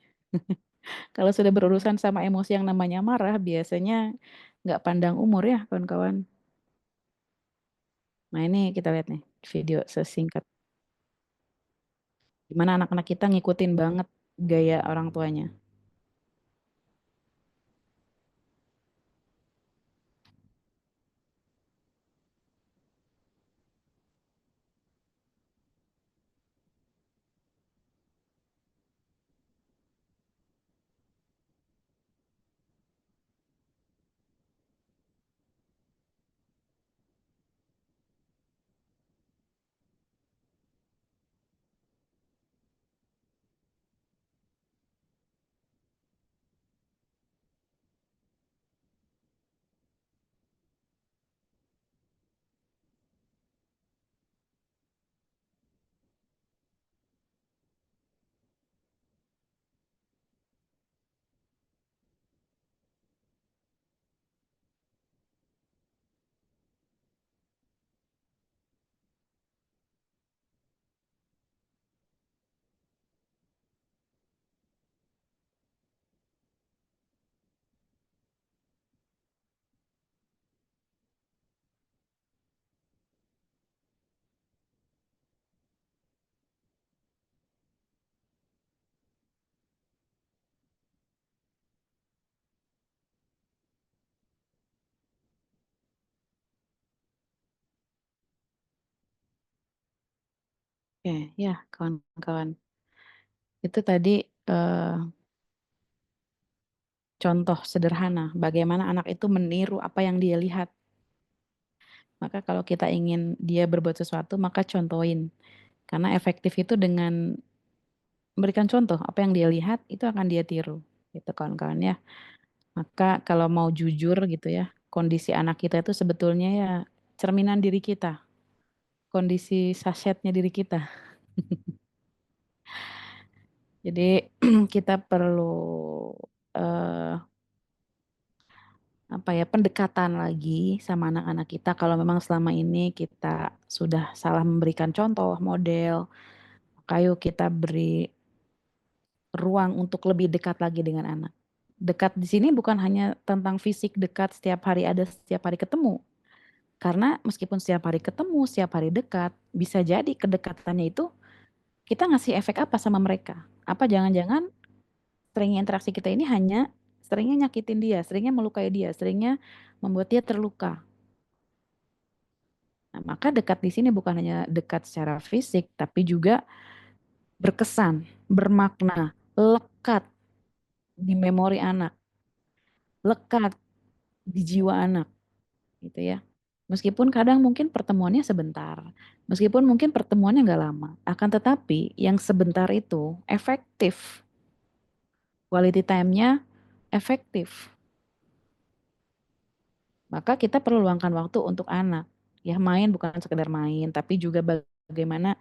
kalau sudah berurusan sama emosi yang namanya marah, biasanya nggak pandang umur ya kawan-kawan. Nah ini kita lihat nih video sesingkat. Gimana anak-anak kita ngikutin banget gaya orang tuanya. Oke, ya kawan-kawan. Itu tadi eh, contoh sederhana bagaimana anak itu meniru apa yang dia lihat. Maka kalau kita ingin dia berbuat sesuatu, maka contohin. Karena efektif itu dengan memberikan contoh apa yang dia lihat itu akan dia tiru. Gitu kawan-kawan ya. Maka kalau mau jujur gitu ya, kondisi anak kita itu sebetulnya ya cerminan diri kita, kondisi sasetnya diri kita. Jadi kita perlu eh, apa ya pendekatan lagi sama anak-anak kita kalau memang selama ini kita sudah salah memberikan contoh model, kayu kita beri ruang untuk lebih dekat lagi dengan anak. Dekat di sini bukan hanya tentang fisik dekat setiap hari ada setiap hari ketemu. Karena meskipun setiap hari ketemu, setiap hari dekat, bisa jadi kedekatannya itu kita ngasih efek apa sama mereka? Apa jangan-jangan seringnya interaksi kita ini hanya seringnya nyakitin dia, seringnya melukai dia, seringnya membuat dia terluka. Nah, maka dekat di sini bukan hanya dekat secara fisik, tapi juga berkesan, bermakna, lekat di memori anak, lekat di jiwa anak, gitu ya. Meskipun kadang mungkin pertemuannya sebentar, meskipun mungkin pertemuannya nggak lama, akan tetapi yang sebentar itu efektif, quality time-nya efektif. Maka kita perlu luangkan waktu untuk anak. Ya main bukan sekedar main, tapi juga bagaimana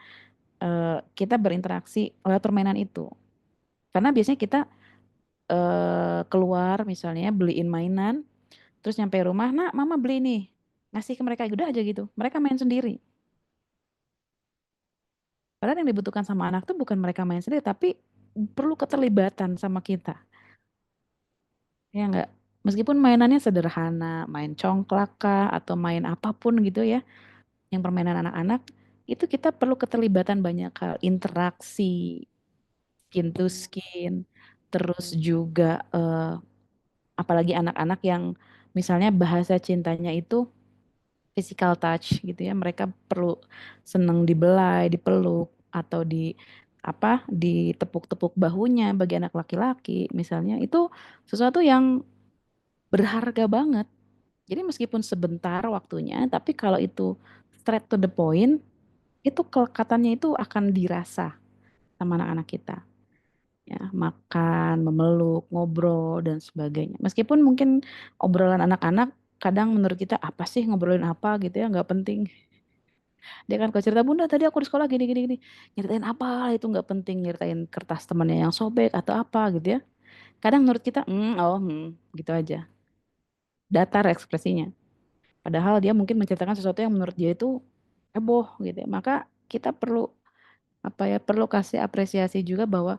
kita berinteraksi lewat permainan itu. Karena biasanya kita keluar misalnya beliin mainan, terus nyampe rumah, nah mama beli nih, ngasih ke mereka udah aja gitu. Mereka main sendiri. Padahal yang dibutuhkan sama anak tuh bukan mereka main sendiri, tapi perlu keterlibatan sama kita. Ya enggak? Meskipun mainannya sederhana, main congklak kah, atau main apapun gitu ya, yang permainan anak-anak, itu kita perlu keterlibatan banyak hal, interaksi, skin to skin, terus juga apalagi anak-anak yang misalnya bahasa cintanya itu physical touch gitu ya. Mereka perlu seneng dibelai, dipeluk atau di apa ditepuk-tepuk bahunya bagi anak laki-laki misalnya itu sesuatu yang berharga banget. Jadi meskipun sebentar waktunya, tapi kalau itu straight to the point, itu kelekatannya itu akan dirasa sama anak-anak kita. Ya, makan, memeluk, ngobrol dan sebagainya. Meskipun mungkin obrolan anak-anak kadang menurut kita apa sih ngobrolin apa gitu ya nggak penting. Dia kan kalau cerita bunda tadi aku di sekolah gini gini gini nyeritain apa itu nggak penting nyeritain kertas temannya yang sobek atau apa gitu ya. Kadang menurut kita gitu aja datar ekspresinya. Padahal dia mungkin menceritakan sesuatu yang menurut dia itu heboh gitu ya. Maka kita perlu apa ya perlu kasih apresiasi juga bahwa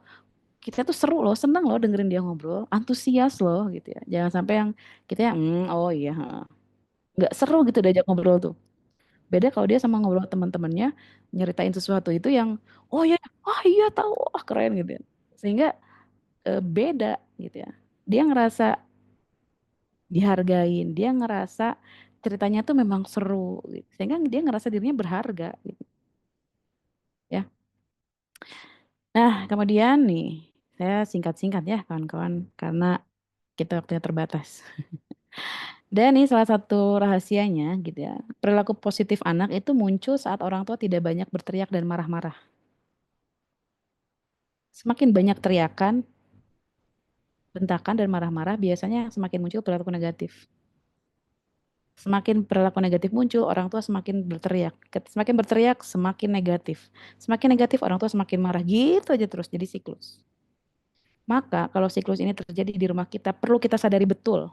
kita tuh seru loh, seneng loh dengerin dia ngobrol, antusias loh gitu ya. Jangan sampai yang kita yang oh iya, heeh." Nggak seru gitu diajak ngobrol tuh. Beda kalau dia sama ngobrol teman-temannya nyeritain sesuatu itu yang oh iya, ah iya tahu, ah keren gitu ya. Sehingga beda gitu ya. Dia ngerasa dihargain, dia ngerasa ceritanya tuh memang seru gitu. Sehingga dia ngerasa dirinya berharga gitu ya. Nah, kemudian nih saya singkat-singkat ya kawan-kawan karena kita waktunya terbatas. Dan ini salah satu rahasianya gitu ya. Perilaku positif anak itu muncul saat orang tua tidak banyak berteriak dan marah-marah. Semakin banyak teriakan, bentakan dan marah-marah biasanya semakin muncul perilaku negatif. Semakin perilaku negatif muncul, orang tua semakin berteriak. Semakin berteriak, semakin negatif. Semakin negatif, orang tua semakin marah. Gitu aja terus, jadi siklus. Maka kalau siklus ini terjadi di rumah kita, perlu kita sadari betul.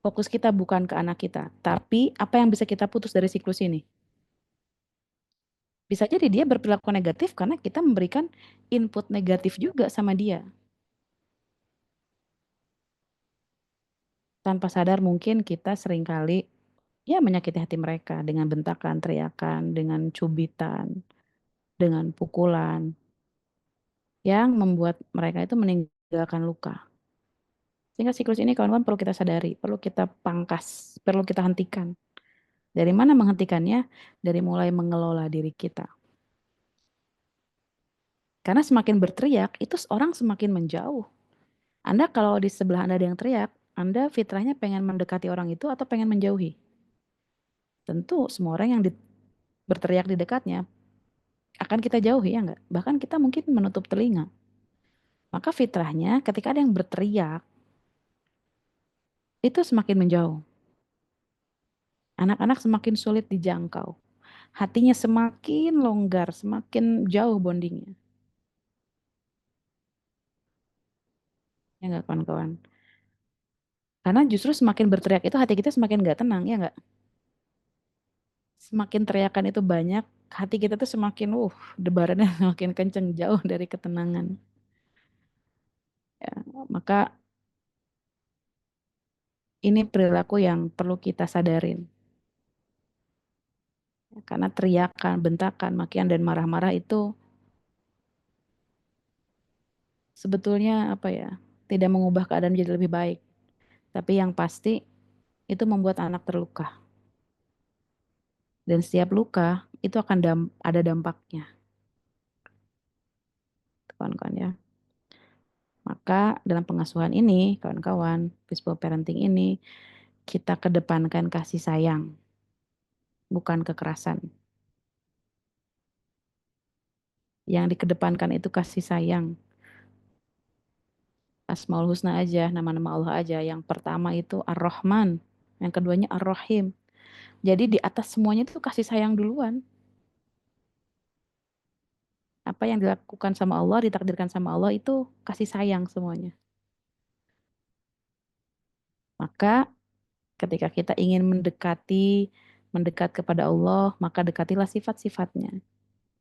Fokus kita bukan ke anak kita, tapi apa yang bisa kita putus dari siklus ini. Bisa jadi dia berperilaku negatif karena kita memberikan input negatif juga sama dia. Tanpa sadar mungkin kita seringkali ya menyakiti hati mereka dengan bentakan, teriakan, dengan cubitan, dengan pukulan yang membuat mereka itu meninggalkan luka. Sehingga siklus ini kawan-kawan perlu kita sadari, perlu kita pangkas, perlu kita hentikan. Dari mana menghentikannya? Dari mulai mengelola diri kita. Karena semakin berteriak, itu orang semakin menjauh. Anda kalau di sebelah Anda ada yang teriak, Anda fitrahnya pengen mendekati orang itu atau pengen menjauhi? Tentu semua orang yang berteriak di dekatnya akan kita jauhi, ya enggak? Bahkan kita mungkin menutup telinga. Maka fitrahnya ketika ada yang berteriak, itu semakin menjauh. Anak-anak semakin sulit dijangkau. Hatinya semakin longgar, semakin jauh bondingnya. Ya enggak kawan-kawan? Karena justru semakin berteriak itu hati kita semakin enggak tenang, ya enggak? Semakin teriakan itu banyak, hati kita tuh semakin, debarannya semakin kenceng, jauh dari ketenangan. Ya, maka ini perilaku yang perlu kita sadarin. Karena teriakan, bentakan, makian, dan marah-marah itu sebetulnya apa ya, tidak mengubah keadaan menjadi lebih baik. Tapi yang pasti itu membuat anak terluka. Dan setiap luka itu akan ada dampaknya, kawan-kawan ya. Maka dalam pengasuhan ini, kawan-kawan, peaceful parenting ini, kita kedepankan kasih sayang, bukan kekerasan. Yang dikedepankan itu kasih sayang. Asmaul Husna aja, nama-nama Allah aja. Yang pertama itu Ar-Rahman, yang keduanya Ar-Rahim. Jadi di atas semuanya itu kasih sayang duluan. Apa yang dilakukan sama Allah, ditakdirkan sama Allah itu kasih sayang semuanya. Maka ketika kita ingin mendekat kepada Allah, maka dekatilah sifat-sifatnya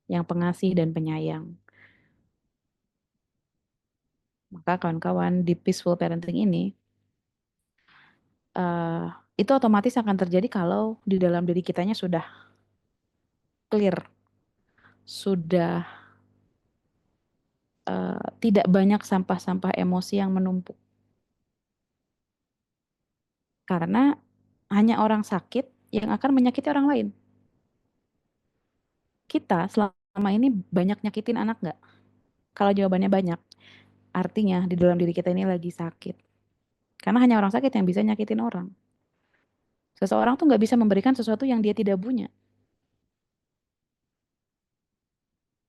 yang pengasih dan penyayang. Maka kawan-kawan di peaceful parenting ini, uh, itu otomatis akan terjadi kalau di dalam diri kitanya sudah clear, sudah tidak banyak sampah-sampah emosi yang menumpuk. Karena hanya orang sakit yang akan menyakiti orang lain. Kita selama ini banyak nyakitin anak nggak? Kalau jawabannya banyak, artinya di dalam diri kita ini lagi sakit. Karena hanya orang sakit yang bisa nyakitin orang. Seseorang tuh nggak bisa memberikan sesuatu yang dia tidak punya.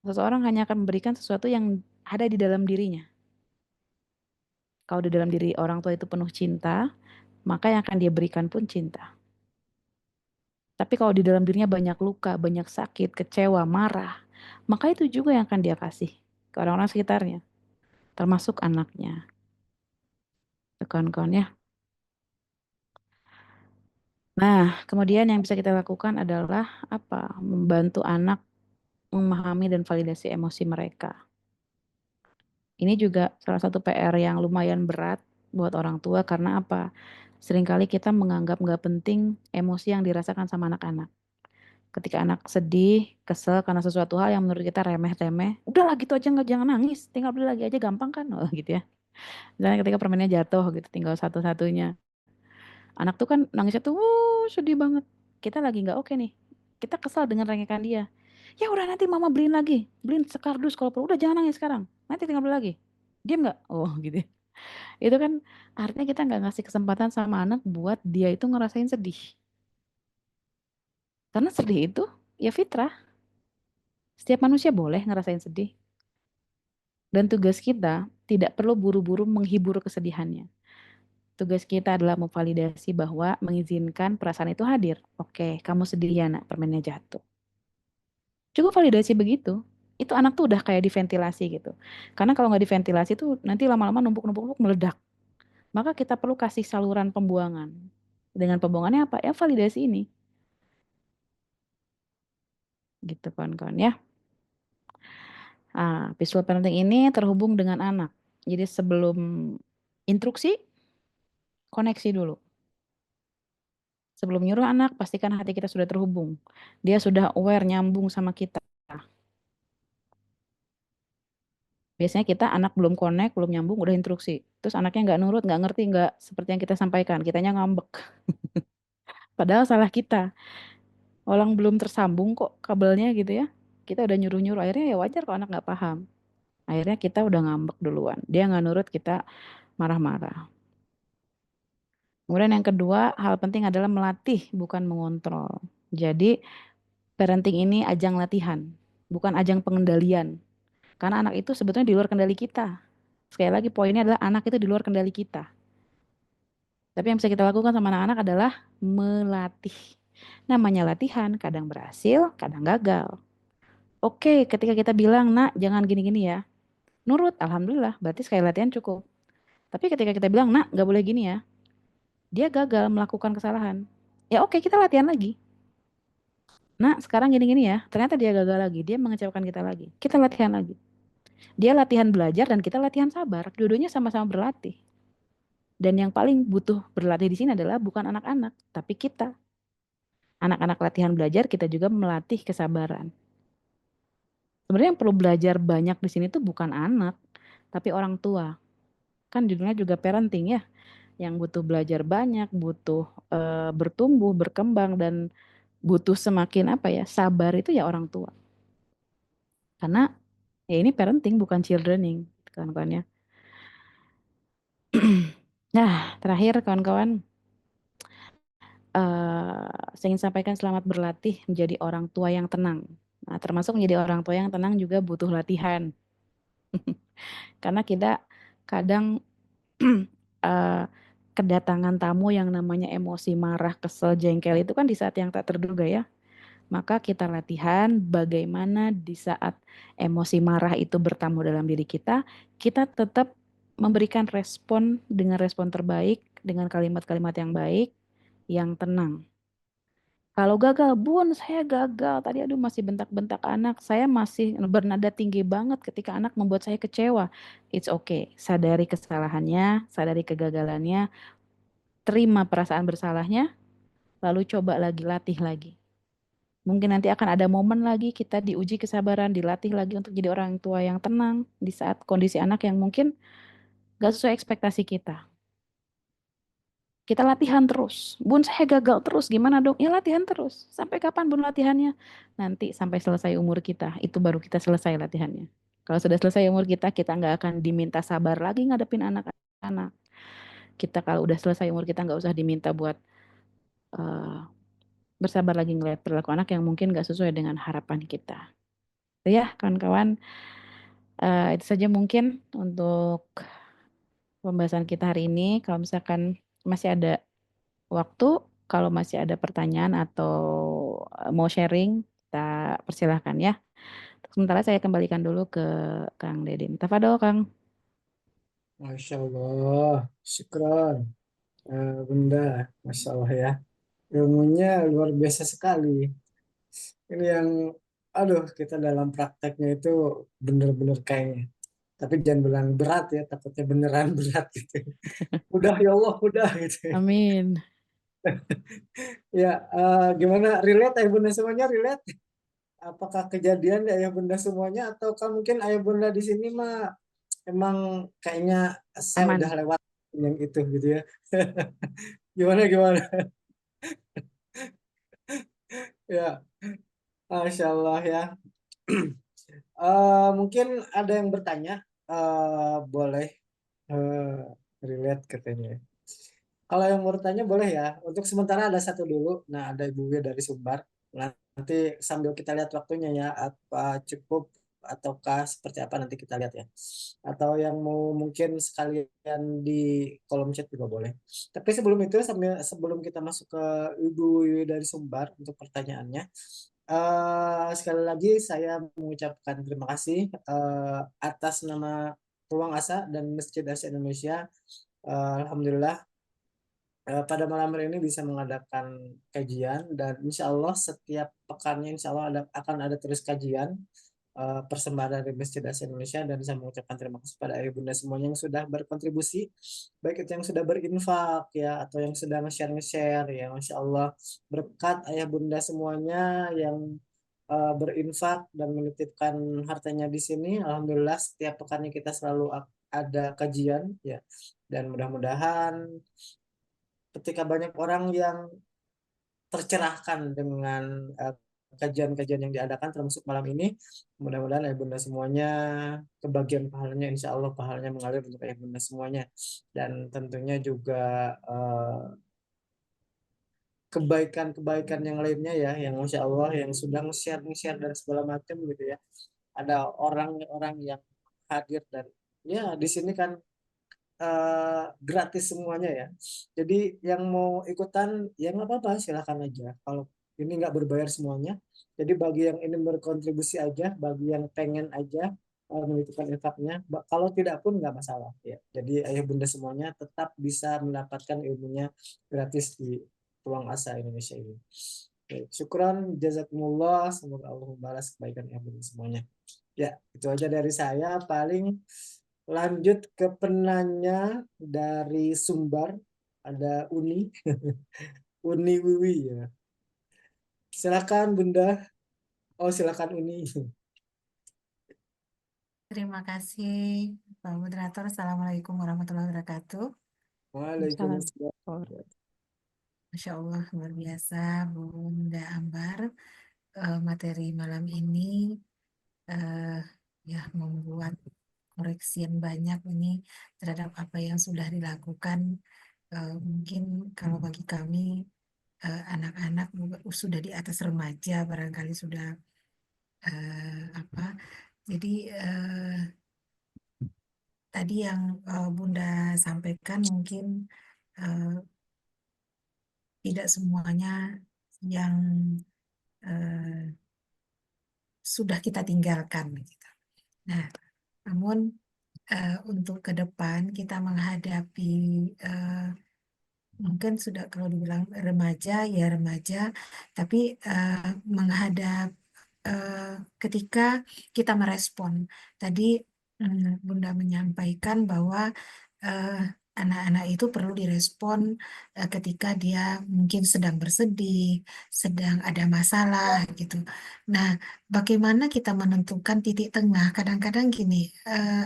Seseorang hanya akan memberikan sesuatu yang ada di dalam dirinya. Kalau di dalam diri orang tua itu penuh cinta, maka yang akan dia berikan pun cinta. Tapi kalau di dalam dirinya banyak luka, banyak sakit, kecewa, marah, maka itu juga yang akan dia kasih ke orang-orang sekitarnya, termasuk anaknya. Kawan-kawan ya. Nah, kemudian yang bisa kita lakukan adalah apa? Membantu anak memahami dan validasi emosi mereka. Ini juga salah satu PR yang lumayan berat buat orang tua karena apa? Seringkali kita menganggap nggak penting emosi yang dirasakan sama anak-anak. Ketika anak sedih, kesel karena sesuatu hal yang menurut kita remeh-temeh, udahlah gitu aja nggak jangan nangis, tinggal beli lagi aja gampang kan, gitu ya. Misalnya ketika permennya jatuh gitu, tinggal satu-satunya. Anak tuh kan nangisnya tuh, sedih banget. Kita lagi nggak oke nih. Kita kesal dengan rengekan dia. Ya udah nanti mama beliin lagi, beliin sekardus kalau perlu. Udah jangan nangis sekarang, nanti tinggal beli lagi. Diam nggak? Oh gitu. Itu kan artinya kita nggak ngasih kesempatan sama anak buat dia itu ngerasain sedih. Karena sedih itu ya fitrah. Setiap manusia boleh ngerasain sedih. Dan tugas kita tidak perlu buru-buru menghibur kesedihannya. Tugas kita adalah memvalidasi bahwa mengizinkan perasaan itu hadir. Oke, kamu sedih ya nak, permennya jatuh. Cukup validasi begitu. Itu anak tuh udah kayak diventilasi gitu. Karena kalau nggak diventilasi tuh nanti lama-lama numpuk-numpuk meledak. Maka kita perlu kasih saluran pembuangan. Dengan pembuangannya apa? Ya validasi ini. Gitu kawan-kawan ya. Visual parenting ini terhubung dengan anak. Jadi sebelum instruksi, koneksi dulu. Sebelum nyuruh anak, pastikan hati kita sudah terhubung. Dia sudah aware, nyambung sama kita. Biasanya kita anak belum connect, belum nyambung, udah instruksi. Terus anaknya nggak nurut, nggak ngerti, nggak seperti yang kita sampaikan. Kitanya ngambek. Padahal salah kita. Orang belum tersambung kok kabelnya gitu ya. Kita udah nyuruh-nyuruh. Akhirnya ya wajar kalau anak nggak paham. Akhirnya kita udah ngambek duluan. Dia nggak nurut, kita marah-marah. Kemudian yang kedua, hal penting adalah melatih, bukan mengontrol. Jadi, parenting ini ajang latihan, bukan ajang pengendalian. Karena anak itu sebetulnya di luar kendali kita. Sekali lagi poinnya adalah anak itu di luar kendali kita. Tapi yang bisa kita lakukan sama anak-anak adalah melatih. Namanya latihan, kadang berhasil, kadang gagal. Oke, ketika kita bilang, nak jangan gini-gini ya. Nurut, alhamdulillah, berarti sekali latihan cukup. Tapi ketika kita bilang, nak gak boleh gini ya. Dia gagal melakukan kesalahan. Ya oke, kita latihan lagi. Nah, sekarang gini-gini ya. Ternyata dia gagal lagi. Dia mengecewakan kita lagi. Kita latihan lagi. Dia latihan belajar dan kita latihan sabar. Dua-duanya sama-sama berlatih. Dan yang paling butuh berlatih di sini adalah bukan anak-anak, tapi kita. Anak-anak latihan belajar, kita juga melatih kesabaran. Sebenarnya yang perlu belajar banyak di sini tuh bukan anak, tapi orang tua. Kan judulnya juga parenting ya, yang butuh belajar banyak, butuh bertumbuh, berkembang, dan butuh semakin apa ya, sabar itu ya orang tua. Karena ya ini parenting bukan childrening, kawan-kawan ya. Nah, terakhir kawan-kawan, saya ingin sampaikan selamat berlatih menjadi orang tua yang tenang. Nah, termasuk menjadi orang tua yang tenang juga butuh latihan. Karena kita kadang eh, kedatangan tamu yang namanya emosi marah, kesel, jengkel itu kan di saat yang tak terduga ya. Maka kita latihan bagaimana di saat emosi marah itu bertamu dalam diri kita tetap memberikan respon dengan respon terbaik, dengan kalimat-kalimat yang baik, yang tenang. Kalau gagal, bun, saya gagal. Tadi aduh masih bentak-bentak anak. Saya masih bernada tinggi banget ketika anak membuat saya kecewa. It's okay. Sadari kesalahannya, sadari kegagalannya, terima perasaan bersalahnya, lalu coba lagi, latih lagi. Mungkin nanti akan ada momen lagi kita diuji kesabaran, dilatih lagi untuk jadi orang tua yang tenang di saat kondisi anak yang mungkin gak sesuai ekspektasi kita. Kita latihan terus. Bun, saya gagal terus. Gimana dong? Ya latihan terus. Sampai kapan bun latihannya? Nanti sampai selesai umur kita. Itu baru kita selesai latihannya. Kalau sudah selesai umur kita nggak akan diminta sabar lagi ngadepin anak-anak. Kita kalau udah selesai umur kita nggak usah diminta buat eh, bersabar lagi ngeliat perilaku anak yang mungkin nggak sesuai dengan harapan kita. Itu ya kawan-kawan. Itu saja mungkin untuk pembahasan kita hari ini. Kalau misalkan masih ada waktu, kalau masih ada pertanyaan atau mau sharing, kita persilahkan ya. Sementara saya kembalikan dulu ke Kang Dedin. Tafadol, Kang. Masya Allah, syukron, Bunda, Masya Allah ya. Ilmunya luar biasa sekali. Ini yang, aduh, kita dalam prakteknya itu bener-bener kayaknya. Tapi jangan bilang berat ya, takutnya beneran berat gitu. Udah ya Allah, udah gitu. Amin. Ya, gimana relate ayah bunda semuanya relate? Apakah kejadian di ayah bunda semuanya ataukah mungkin ayah bunda di sini mah emang kayaknya saya udah Aman. lewat yang itu gitu ya. Gimana gimana? Ya, Masya Allah ya. Mungkin ada yang bertanya, boleh relate katanya. Kalau yang mau bertanya boleh ya. Untuk sementara ada satu dulu. Nah, ada Ibu Wia dari Sumbar. Nanti sambil kita lihat waktunya ya, apa cukup ataukah seperti apa nanti kita lihat ya. Atau yang mau mungkin sekalian di kolom chat juga boleh. Tapi sebelum itu, sebelum kita masuk ke Ibu Wia dari Sumbar untuk pertanyaannya, sekali lagi saya mengucapkan terima kasih atas nama Ruang Asa dan Masjid Asa Indonesia. Alhamdulillah pada malam hari ini bisa mengadakan kajian dan insya Allah setiap pekannya insya Allah akan ada terus kajian persembahan dari Masjid Asia Indonesia dan saya mengucapkan terima kasih pada ayah bunda semuanya yang sudah berkontribusi baik itu yang sudah berinfak ya atau yang sudah nge-share ya Masya Allah berkat ayah bunda semuanya yang berinfak dan menitipkan hartanya di sini Alhamdulillah setiap pekannya kita selalu ada kajian ya dan mudah-mudahan ketika banyak orang yang tercerahkan dengan kajian-kajian yang diadakan termasuk malam ini. Mudah-mudahan ayah bunda semuanya kebagian pahalanya, insya Allah pahalanya mengalir untuk ayah bunda semuanya. Dan tentunya juga kebaikan-kebaikan yang lainnya ya, yang Masya Allah yang sudah nge-share dan segala macam gitu ya. Ada orang-orang yang hadir dan ya di sini kan gratis semuanya ya. Jadi yang mau ikutan ya nggak apa-apa, silakan aja. Kalau ini nggak berbayar semuanya. Jadi bagi yang ini berkontribusi aja, bagi yang pengen aja menitipkan infaknya, kalau tidak pun nggak masalah ya. Jadi ayah bunda semuanya tetap bisa mendapatkan ilmunya gratis di Ruang Asa Indonesia ini. Oke, syukran, jazakumullah, semoga Allah membalas kebaikan ayah bunda semuanya. Ya, itu aja dari saya. Paling lanjut ke penanya dari Sumbar, ada Uni, Uni Wiwi ya. Silakan Bunda. Oh, silakan Uni. Terima kasih, Pak Moderator. Assalamualaikum warahmatullahi wabarakatuh. Salam. Waalaikumsalam. Masya Allah, luar biasa, Bunda Ambar. Materi malam ini eh, ya membuat koreksi yang banyak ini terhadap apa yang sudah dilakukan. Mungkin kalau bagi kami anak-anak sudah di atas remaja, barangkali sudah apa. Jadi tadi yang Bunda sampaikan mungkin eh, tidak semuanya yang eh, sudah kita tinggalkan gitu. Nah, namun untuk ke depan kita menghadapi eh, mungkin sudah kalau dibilang remaja ya remaja, tapi menghadap ketika kita merespon. Tadi Bunda menyampaikan bahwa eh, anak-anak itu perlu direspon ketika dia mungkin sedang bersedih, sedang ada masalah gitu. Nah, bagaimana kita menentukan titik tengah? Kadang-kadang gini,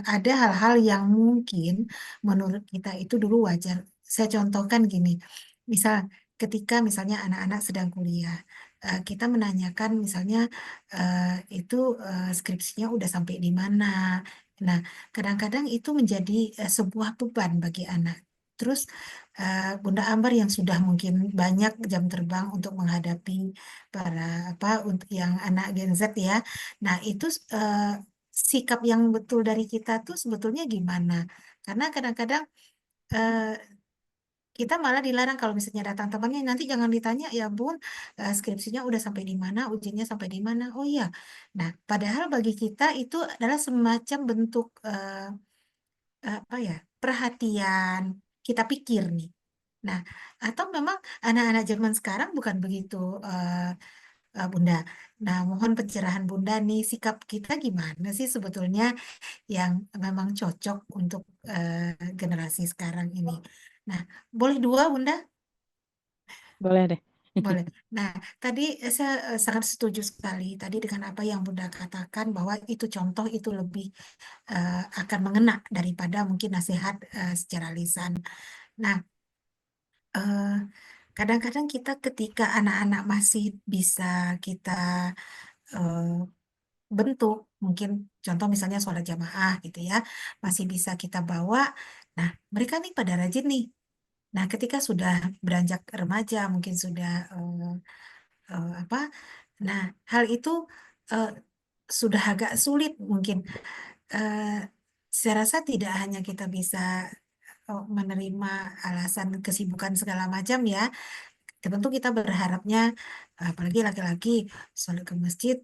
ada hal-hal yang mungkin menurut kita itu dulu wajar. Saya contohkan gini, misal ketika misalnya anak-anak sedang kuliah, kita menanyakan misalnya itu skripsinya udah sampai di mana. Nah, kadang-kadang itu menjadi sebuah beban bagi anak. Terus Bunda Ambar yang sudah mungkin banyak jam terbang untuk menghadapi para apa untuk yang anak Gen Z ya. Nah, itu sikap yang betul dari kita tuh sebetulnya gimana? Karena kadang-kadang eh, kita malah dilarang kalau misalnya datang temannya nanti jangan ditanya ya Bun skripsinya udah sampai di mana ujiannya sampai di mana oh iya nah padahal bagi kita itu adalah semacam bentuk apa ya perhatian kita pikir nih nah atau memang anak-anak zaman sekarang bukan begitu Bunda nah mohon pencerahan Bunda nih sikap kita gimana sih sebetulnya yang memang cocok untuk generasi sekarang ini nah boleh dua Bunda. Boleh deh. Boleh. Nah, tadi saya sangat setuju sekali tadi dengan apa yang Bunda katakan bahwa itu contoh itu lebih akan mengena daripada mungkin nasihat secara lisan. Nah, eh, kadang-kadang kita ketika anak-anak masih bisa kita eh, bentuk, mungkin contoh misalnya sholat jamaah gitu ya, masih bisa kita bawa. Nah, mereka nih pada rajin nih. Nah, ketika sudah beranjak remaja, mungkin sudah apa nah, hal itu eh, sudah agak sulit mungkin. Eh, saya rasa tidak hanya kita bisa menerima alasan kesibukan segala macam ya. Tentu kita berharapnya, apalagi laki-laki, sholat ke masjid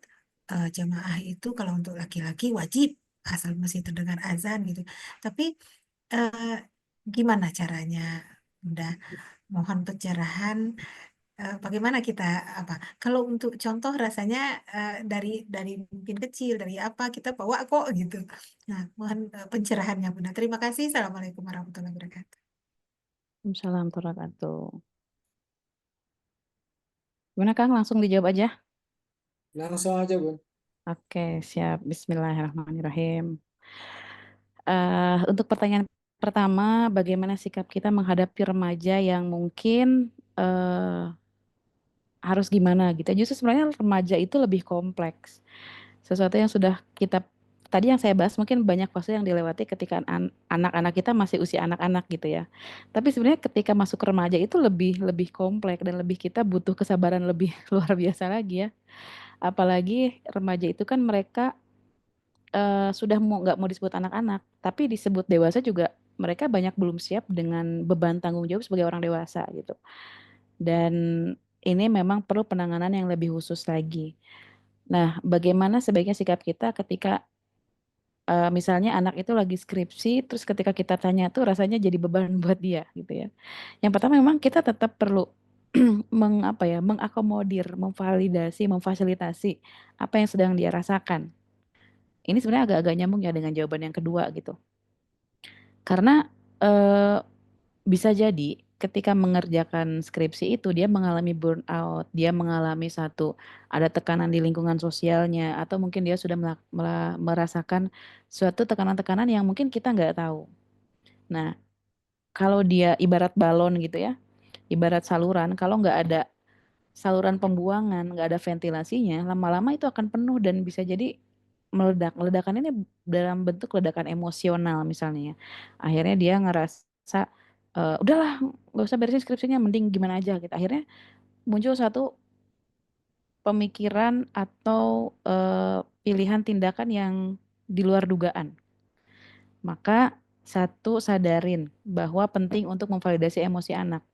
jamaah itu kalau untuk laki-laki wajib asal masih terdengar azan gitu. Tapi eh, gimana caranya? Udah mohon pencerahan bagaimana kita apa kalau untuk contoh rasanya dari mungkin kecil dari apa kita bawa kok gitu nah mohon pencerahannya Bunda terima kasih Assalamualaikum warahmatullahi wabarakatuh. Waalaikumsalam warahmatullahi wabarakatuh. Gimana Kang? Langsung dijawab aja. Langsung aja Bun. Oke, siap. Bismillahirrahmanirrahim. Untuk pertanyaan pertama, bagaimana sikap kita menghadapi remaja yang mungkin harus gimana gitu. Justru sebenarnya remaja itu lebih kompleks. Sesuatu yang sudah kita tadi yang saya bahas mungkin banyak fase yang dilewati ketika anak-anak kita masih usia anak-anak gitu ya. Tapi sebenarnya ketika masuk ke remaja itu lebih lebih kompleks dan lebih kita butuh kesabaran lebih luar biasa lagi ya. Apalagi remaja itu kan mereka sudah nggak mau disebut anak-anak, tapi disebut dewasa juga mereka banyak belum siap dengan beban tanggung jawab sebagai orang dewasa gitu. Dan ini memang perlu penanganan yang lebih khusus lagi. Nah, bagaimana sebaiknya sikap kita ketika misalnya anak itu lagi skripsi, terus ketika kita tanya tuh rasanya jadi beban buat dia gitu ya. Yang pertama memang kita tetap perlu mengakomodir, memvalidasi, memfasilitasi apa yang sedang dia rasakan. Ini sebenarnya agak-agak nyambung ya dengan jawaban yang kedua gitu. Karena eh, bisa jadi ketika mengerjakan skripsi itu dia mengalami burnout, dia mengalami ada tekanan di lingkungan sosialnya, atau mungkin dia sudah merasakan suatu tekanan-tekanan yang mungkin kita nggak tahu. Nah, kalau dia ibarat balon gitu ya, ibarat saluran, kalau nggak ada saluran pembuangan, nggak ada ventilasinya, lama-lama itu akan penuh dan bisa jadi meledak. Ledakan ini dalam bentuk ledakan emosional misalnya ya. Akhirnya dia ngerasa, udahlah nggak usah beresin skripsinya, mending gimana aja gitu. Akhirnya muncul satu pemikiran atau pilihan tindakan yang di luar dugaan. Maka satu, sadarin bahwa penting untuk memvalidasi emosi anak.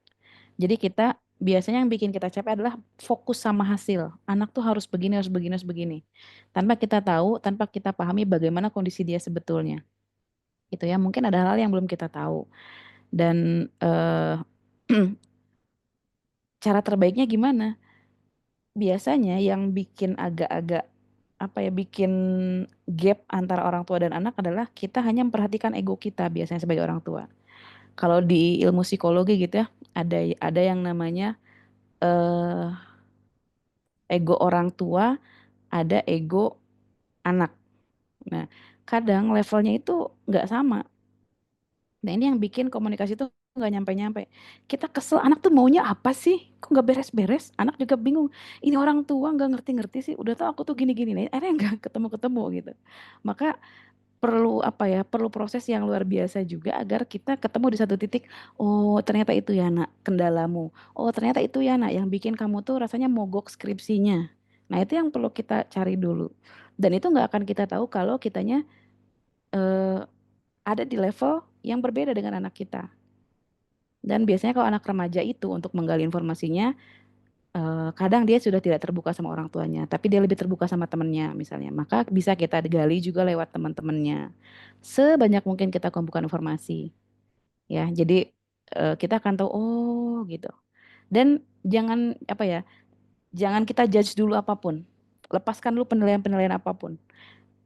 Jadi kita biasanya yang bikin kita capek adalah fokus sama hasil. Anak tuh harus begini, harus begini, harus begini. Tanpa kita tahu, tanpa kita pahami bagaimana kondisi dia sebetulnya. Itu ya, mungkin ada hal yang belum kita tahu. Dan cara terbaiknya gimana? Biasanya yang bikin agak-agak bikin gap antara orang tua dan anak adalah kita hanya memperhatikan ego kita biasanya sebagai orang tua. Kalau di ilmu psikologi gitu ya, ada yang namanya eh, ego orang tua, ada ego anak. Nah, kadang levelnya itu nggak sama. Nah, ini yang bikin komunikasi itu nggak nyampe-nyampe. Kita kesel, anak tuh maunya apa sih? Kok nggak beres-beres? Anak juga bingung. Ini orang tua nggak ngerti-ngerti sih. Udah tau aku tuh gini-gini. Nih, akhirnya nggak ketemu-ketemu gitu. Maka perlu proses yang luar biasa juga agar kita ketemu di satu titik. Oh, ternyata itu ya nak kendalamu. Oh, ternyata itu ya nak yang bikin kamu tuh rasanya mogok skripsinya. Nah, itu yang perlu kita cari dulu. Dan itu nggak akan kita tahu kalau kitanya eh, ada di level yang berbeda dengan anak kita. Dan biasanya kalau anak remaja itu untuk menggali informasinya, kadang dia sudah tidak terbuka sama orang tuanya, tapi dia lebih terbuka sama temennya misalnya. Maka bisa kita gali juga lewat teman-temannya. Sebanyak mungkin kita kumpulkan informasi, ya. Jadi kita akan tahu, oh gitu. Dan jangan jangan kita judge dulu apapun. Lepaskan dulu penilaian-penilaian apapun.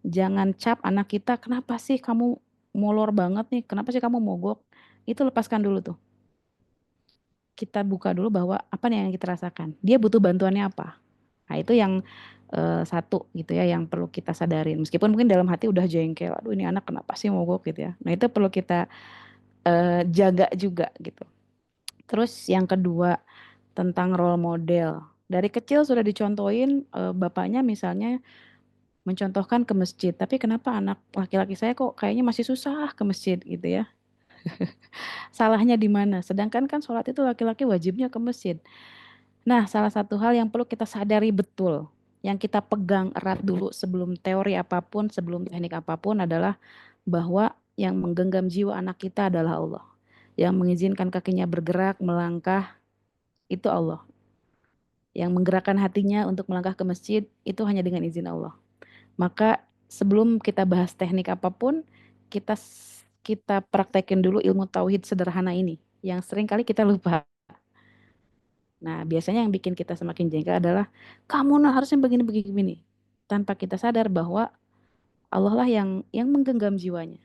Jangan cap anak kita, kenapa sih kamu molor banget nih? Kenapa sih kamu mogok? Itu lepaskan dulu tuh. Kita buka dulu bahwa apa nih yang kita rasakan. Dia butuh bantuannya apa? Nah, itu yang satu gitu ya yang perlu kita sadarin. Meskipun mungkin dalam hati udah jengkel, aduh ini anak kenapa sih mogok gitu ya. Nah, itu perlu kita jaga juga gitu. Terus yang kedua tentang role model. Dari kecil sudah dicontohin bapaknya misalnya mencontohkan ke masjid, tapi kenapa anak laki-laki saya kok kayaknya masih susah ke masjid gitu ya. Salahnya di mana? Sedangkan kan sholat itu laki-laki wajibnya ke masjid. Nah, salah satu hal yang perlu kita sadari betul, yang kita pegang erat dulu sebelum teori apapun, sebelum teknik apapun adalah bahwa yang menggenggam jiwa anak kita adalah Allah. Yang mengizinkan kakinya bergerak, melangkah, itu Allah. Yang menggerakkan hatinya untuk melangkah ke masjid, itu hanya dengan izin Allah. Maka sebelum kita bahas teknik apapun, kita kita praktekin dulu ilmu tauhid sederhana ini, yang sering kali kita lupa. Nah, biasanya yang bikin kita semakin jengkel adalah kamu harusnya begini-begini, tanpa kita sadar bahwa Allah lah yang menggenggam jiwanya.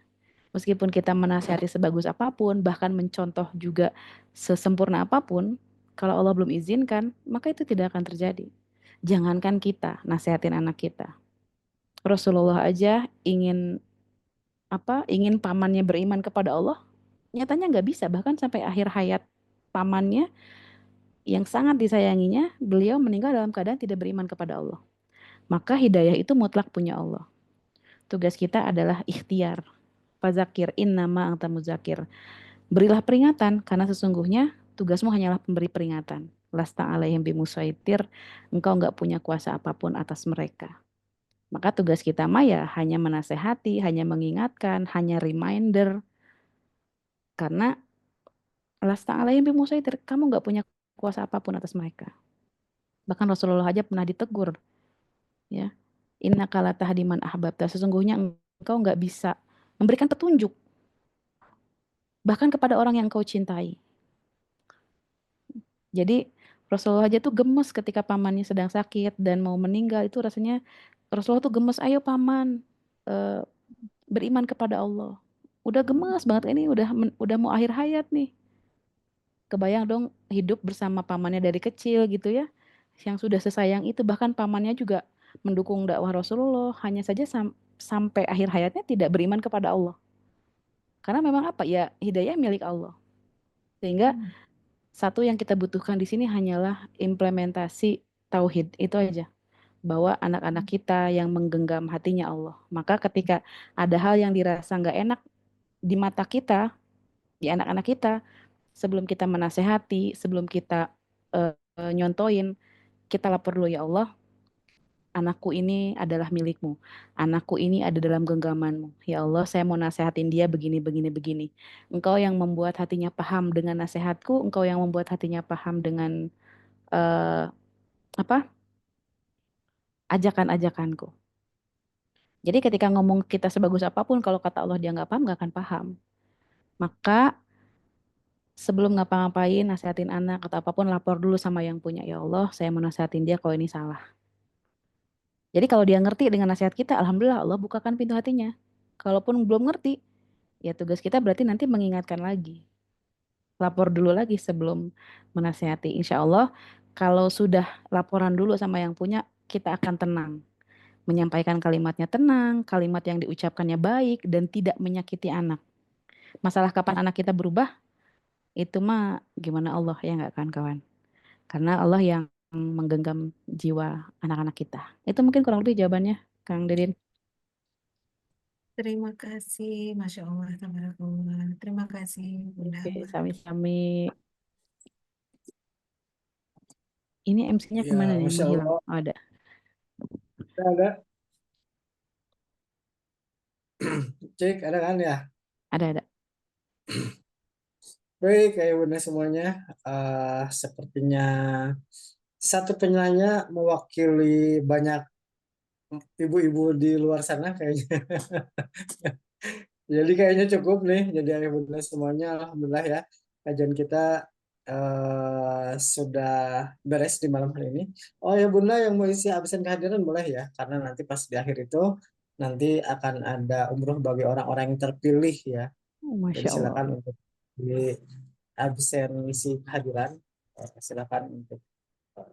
Meskipun kita menasihati sebagus apapun, bahkan mencontoh juga sesempurna apapun, kalau Allah belum izinkan, maka itu tidak akan terjadi. Jangankan kita nasihatin anak kita. Rasulullah aja ingin pamannya beriman kepada Allah, nyatanya nggak bisa. Bahkan sampai akhir hayat pamannya yang sangat disayanginya, beliau meninggal dalam keadaan tidak beriman kepada Allah. Maka hidayah itu mutlak punya Allah. Tugas kita adalah ikhtiar. Fazakir innama anta muzakir. Berilah peringatan karena sesungguhnya tugasmu hanyalah pemberi peringatan. Lasta alaihim bimusaitir, engkau enggak punya kuasa apapun atas mereka. Maka tugas kita mah ya hanya menasehati, hanya mengingatkan, hanya reminder. Karena lasta alaihim bimusaitir, kamu enggak punya kuasa apapun atas mereka. Bahkan Rasulullah aja pernah ditegur, ya. Innaka la tahdi man ahbabta, sesungguhnya engkau enggak bisa memberikan petunjuk bahkan kepada orang yang engkau cintai. Jadi Rasulullah aja tuh gemes ketika pamannya sedang sakit dan mau meninggal, itu rasanya Rasulullah tuh gemes, ayo paman eh, beriman kepada Allah. Udah gemes banget ini, udah mau akhir hayat nih. Kebayang dong hidup bersama pamannya dari kecil gitu ya. Yang sudah sesayang itu, bahkan pamannya juga mendukung dakwah Rasulullah, hanya saja sampai akhir hayatnya tidak beriman kepada Allah. Karena memang apa ya, hidayah milik Allah. Sehingga satu yang kita butuhkan di sini hanyalah implementasi tauhid, itu aja. Bahwa anak-anak kita yang menggenggam hatinya Allah. Maka ketika ada hal yang dirasa nggak enak di mata kita, di anak-anak kita, sebelum kita menasehati, sebelum kita nyontoin, kita lapor dulu, ya Allah, anakku ini adalah milikmu. Anakku ini ada dalam genggamanmu. Ya Allah, saya mau nasehatin dia begini, begini, begini. Engkau yang membuat hatinya paham dengan nasihatku, engkau yang membuat hatinya paham dengan eh, apa ajakan-ajakanku. Jadi ketika ngomong kita sebagus apapun, kalau kata Allah dia nggak paham, nggak akan paham. Maka sebelum ngapa-ngapain, nasihatin anak atau apapun, lapor dulu sama yang punya. Ya Allah, saya mau nasihatin dia kalau ini salah. Jadi kalau dia ngerti dengan nasihat kita, alhamdulillah Allah bukakan pintu hatinya. Kalaupun belum ngerti, ya tugas kita berarti nanti mengingatkan lagi. Lapor dulu lagi sebelum menasihati. Insya Allah kalau sudah laporan dulu sama yang punya, kita akan tenang. Menyampaikan kalimatnya tenang, kalimat yang diucapkannya baik dan tidak menyakiti anak. Masalah kapan anak kita berubah, itu mah gimana Allah ya nggak kawan-kawan. Karena Allah yang menggenggam jiwa anak-anak kita. Itu mungkin kurang lebih jawabannya, Kang Dedin. Terima kasih, Masya Allah, tabarakallah. Terima kasih, Bunda Oke, Ambar. sami-sami. Ini MC-nya Ya, kemana nih? Masya Menghilang. Allah. Oh, ada. Ada, cek, ada kan ya? Ada. Baik, kayak Bunda semuanya. Sepertinya satu penyanyi mewakili banyak ibu-ibu di luar sana kayaknya. Jadi kayaknya cukup nih. Jadi ayah bunda semuanya, alhamdulillah ya. Kajian kita sudah beres di malam hari ini. Oh ya bunda, yang mau isi absen kehadiran boleh ya. Karena nanti pas di akhir itu nanti akan ada umroh bagi orang-orang yang terpilih ya. Oh, Jadi Masya Allah. silakan untuk di absen isi kehadiran. Silakan untuk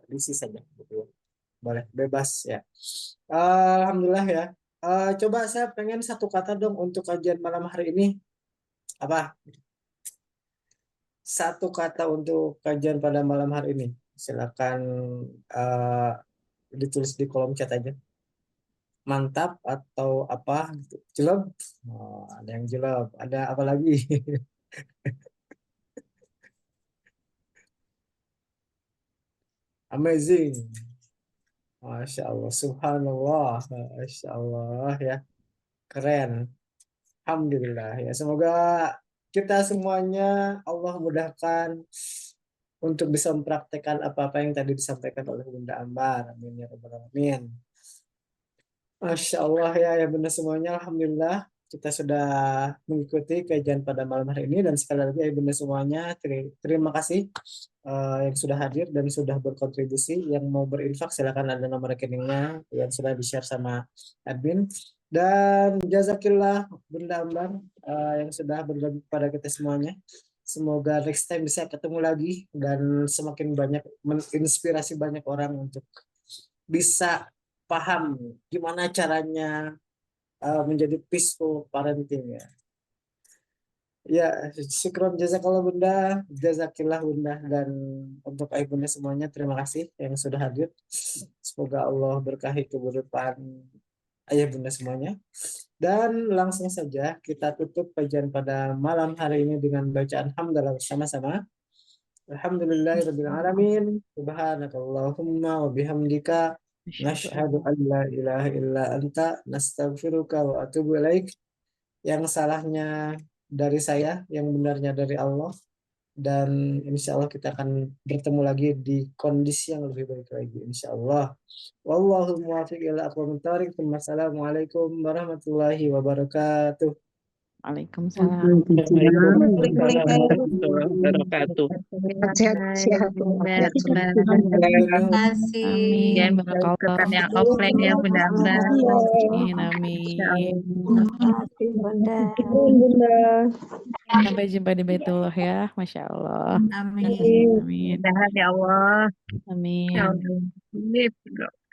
diisi saja gitu. Boleh bebas ya. Alhamdulillah ya. Coba saya pengen satu kata dong untuk kajian malam hari ini. Apa? Satu kata untuk kajian pada malam hari ini. Silakan eh, ditulis di kolom chat aja. Mantap atau apa gitu. Jelek. Oh, ada yang jelek. Ada apa lagi? Amazing. Masya Allah. Subhanallah. Masya Allah ya. Keren. Alhamdulillah ya. Semoga kita semuanya Allah mudahkan untuk bisa mempraktekkan apa-apa yang tadi disampaikan oleh Bunda Ambar. Amin ya rabbal alamin. Masya Allah ya, ya benar semuanya. Alhamdulillah kita sudah mengikuti kajian pada malam hari ini dan sekali lagi ya benar semuanya. Terima kasih yang sudah hadir dan sudah berkontribusi. Yang mau berinfak silakan, ada nomor rekeningnya yang sudah di-share sama admin. Dan jazakillah Bunda Ambar yang sudah berbagi kepada kita semuanya. Semoga next time bisa ketemu lagi dan semakin banyak menginspirasi banyak orang untuk bisa paham gimana caranya menjadi peaceful parenting ya. Ya, syukron jazakallah Bunda, jazakillah Bunda, dan untuk ayah Bunda semuanya terima kasih yang sudah hadir. Semoga Allah berkahi kehidupan ayah Bunda semuanya. Dan langsung saja kita tutup kajian pada malam hari ini dengan bacaan hamdalah bersama-sama. Alhamdulillahirabbil alamin. Subhanakallahumma wa bihamdika Asyhadu nashhadu an la ilaha illa anta nastaghfiruka wa atubu ilaik. Yang salahnya dari saya, yang benarnya dari Allah. Dan insya Allah kita akan bertemu lagi di kondisi yang lebih baik lagi, insya Allah. Wallahu muwaffiq ila aqwamit thoriq. Wassalamualaikum warahmatullahi wabarakatuh. Waalaikumsalam. Waalaikumsalam warahmatullahi wabarakatuh. Sehat-sehat Bunda. Terima kasih. Amin. Dan Barakallah. ikutan yang offline ya Bunda Amba. Amin. Amin. Insyaallah. Makasih Bunda. Bunda. Sampai jumpa di Baitullah ya. Masya Allah. Amin. Amin. Mudah-mudahan ya Allah. Amin. Ya Allah.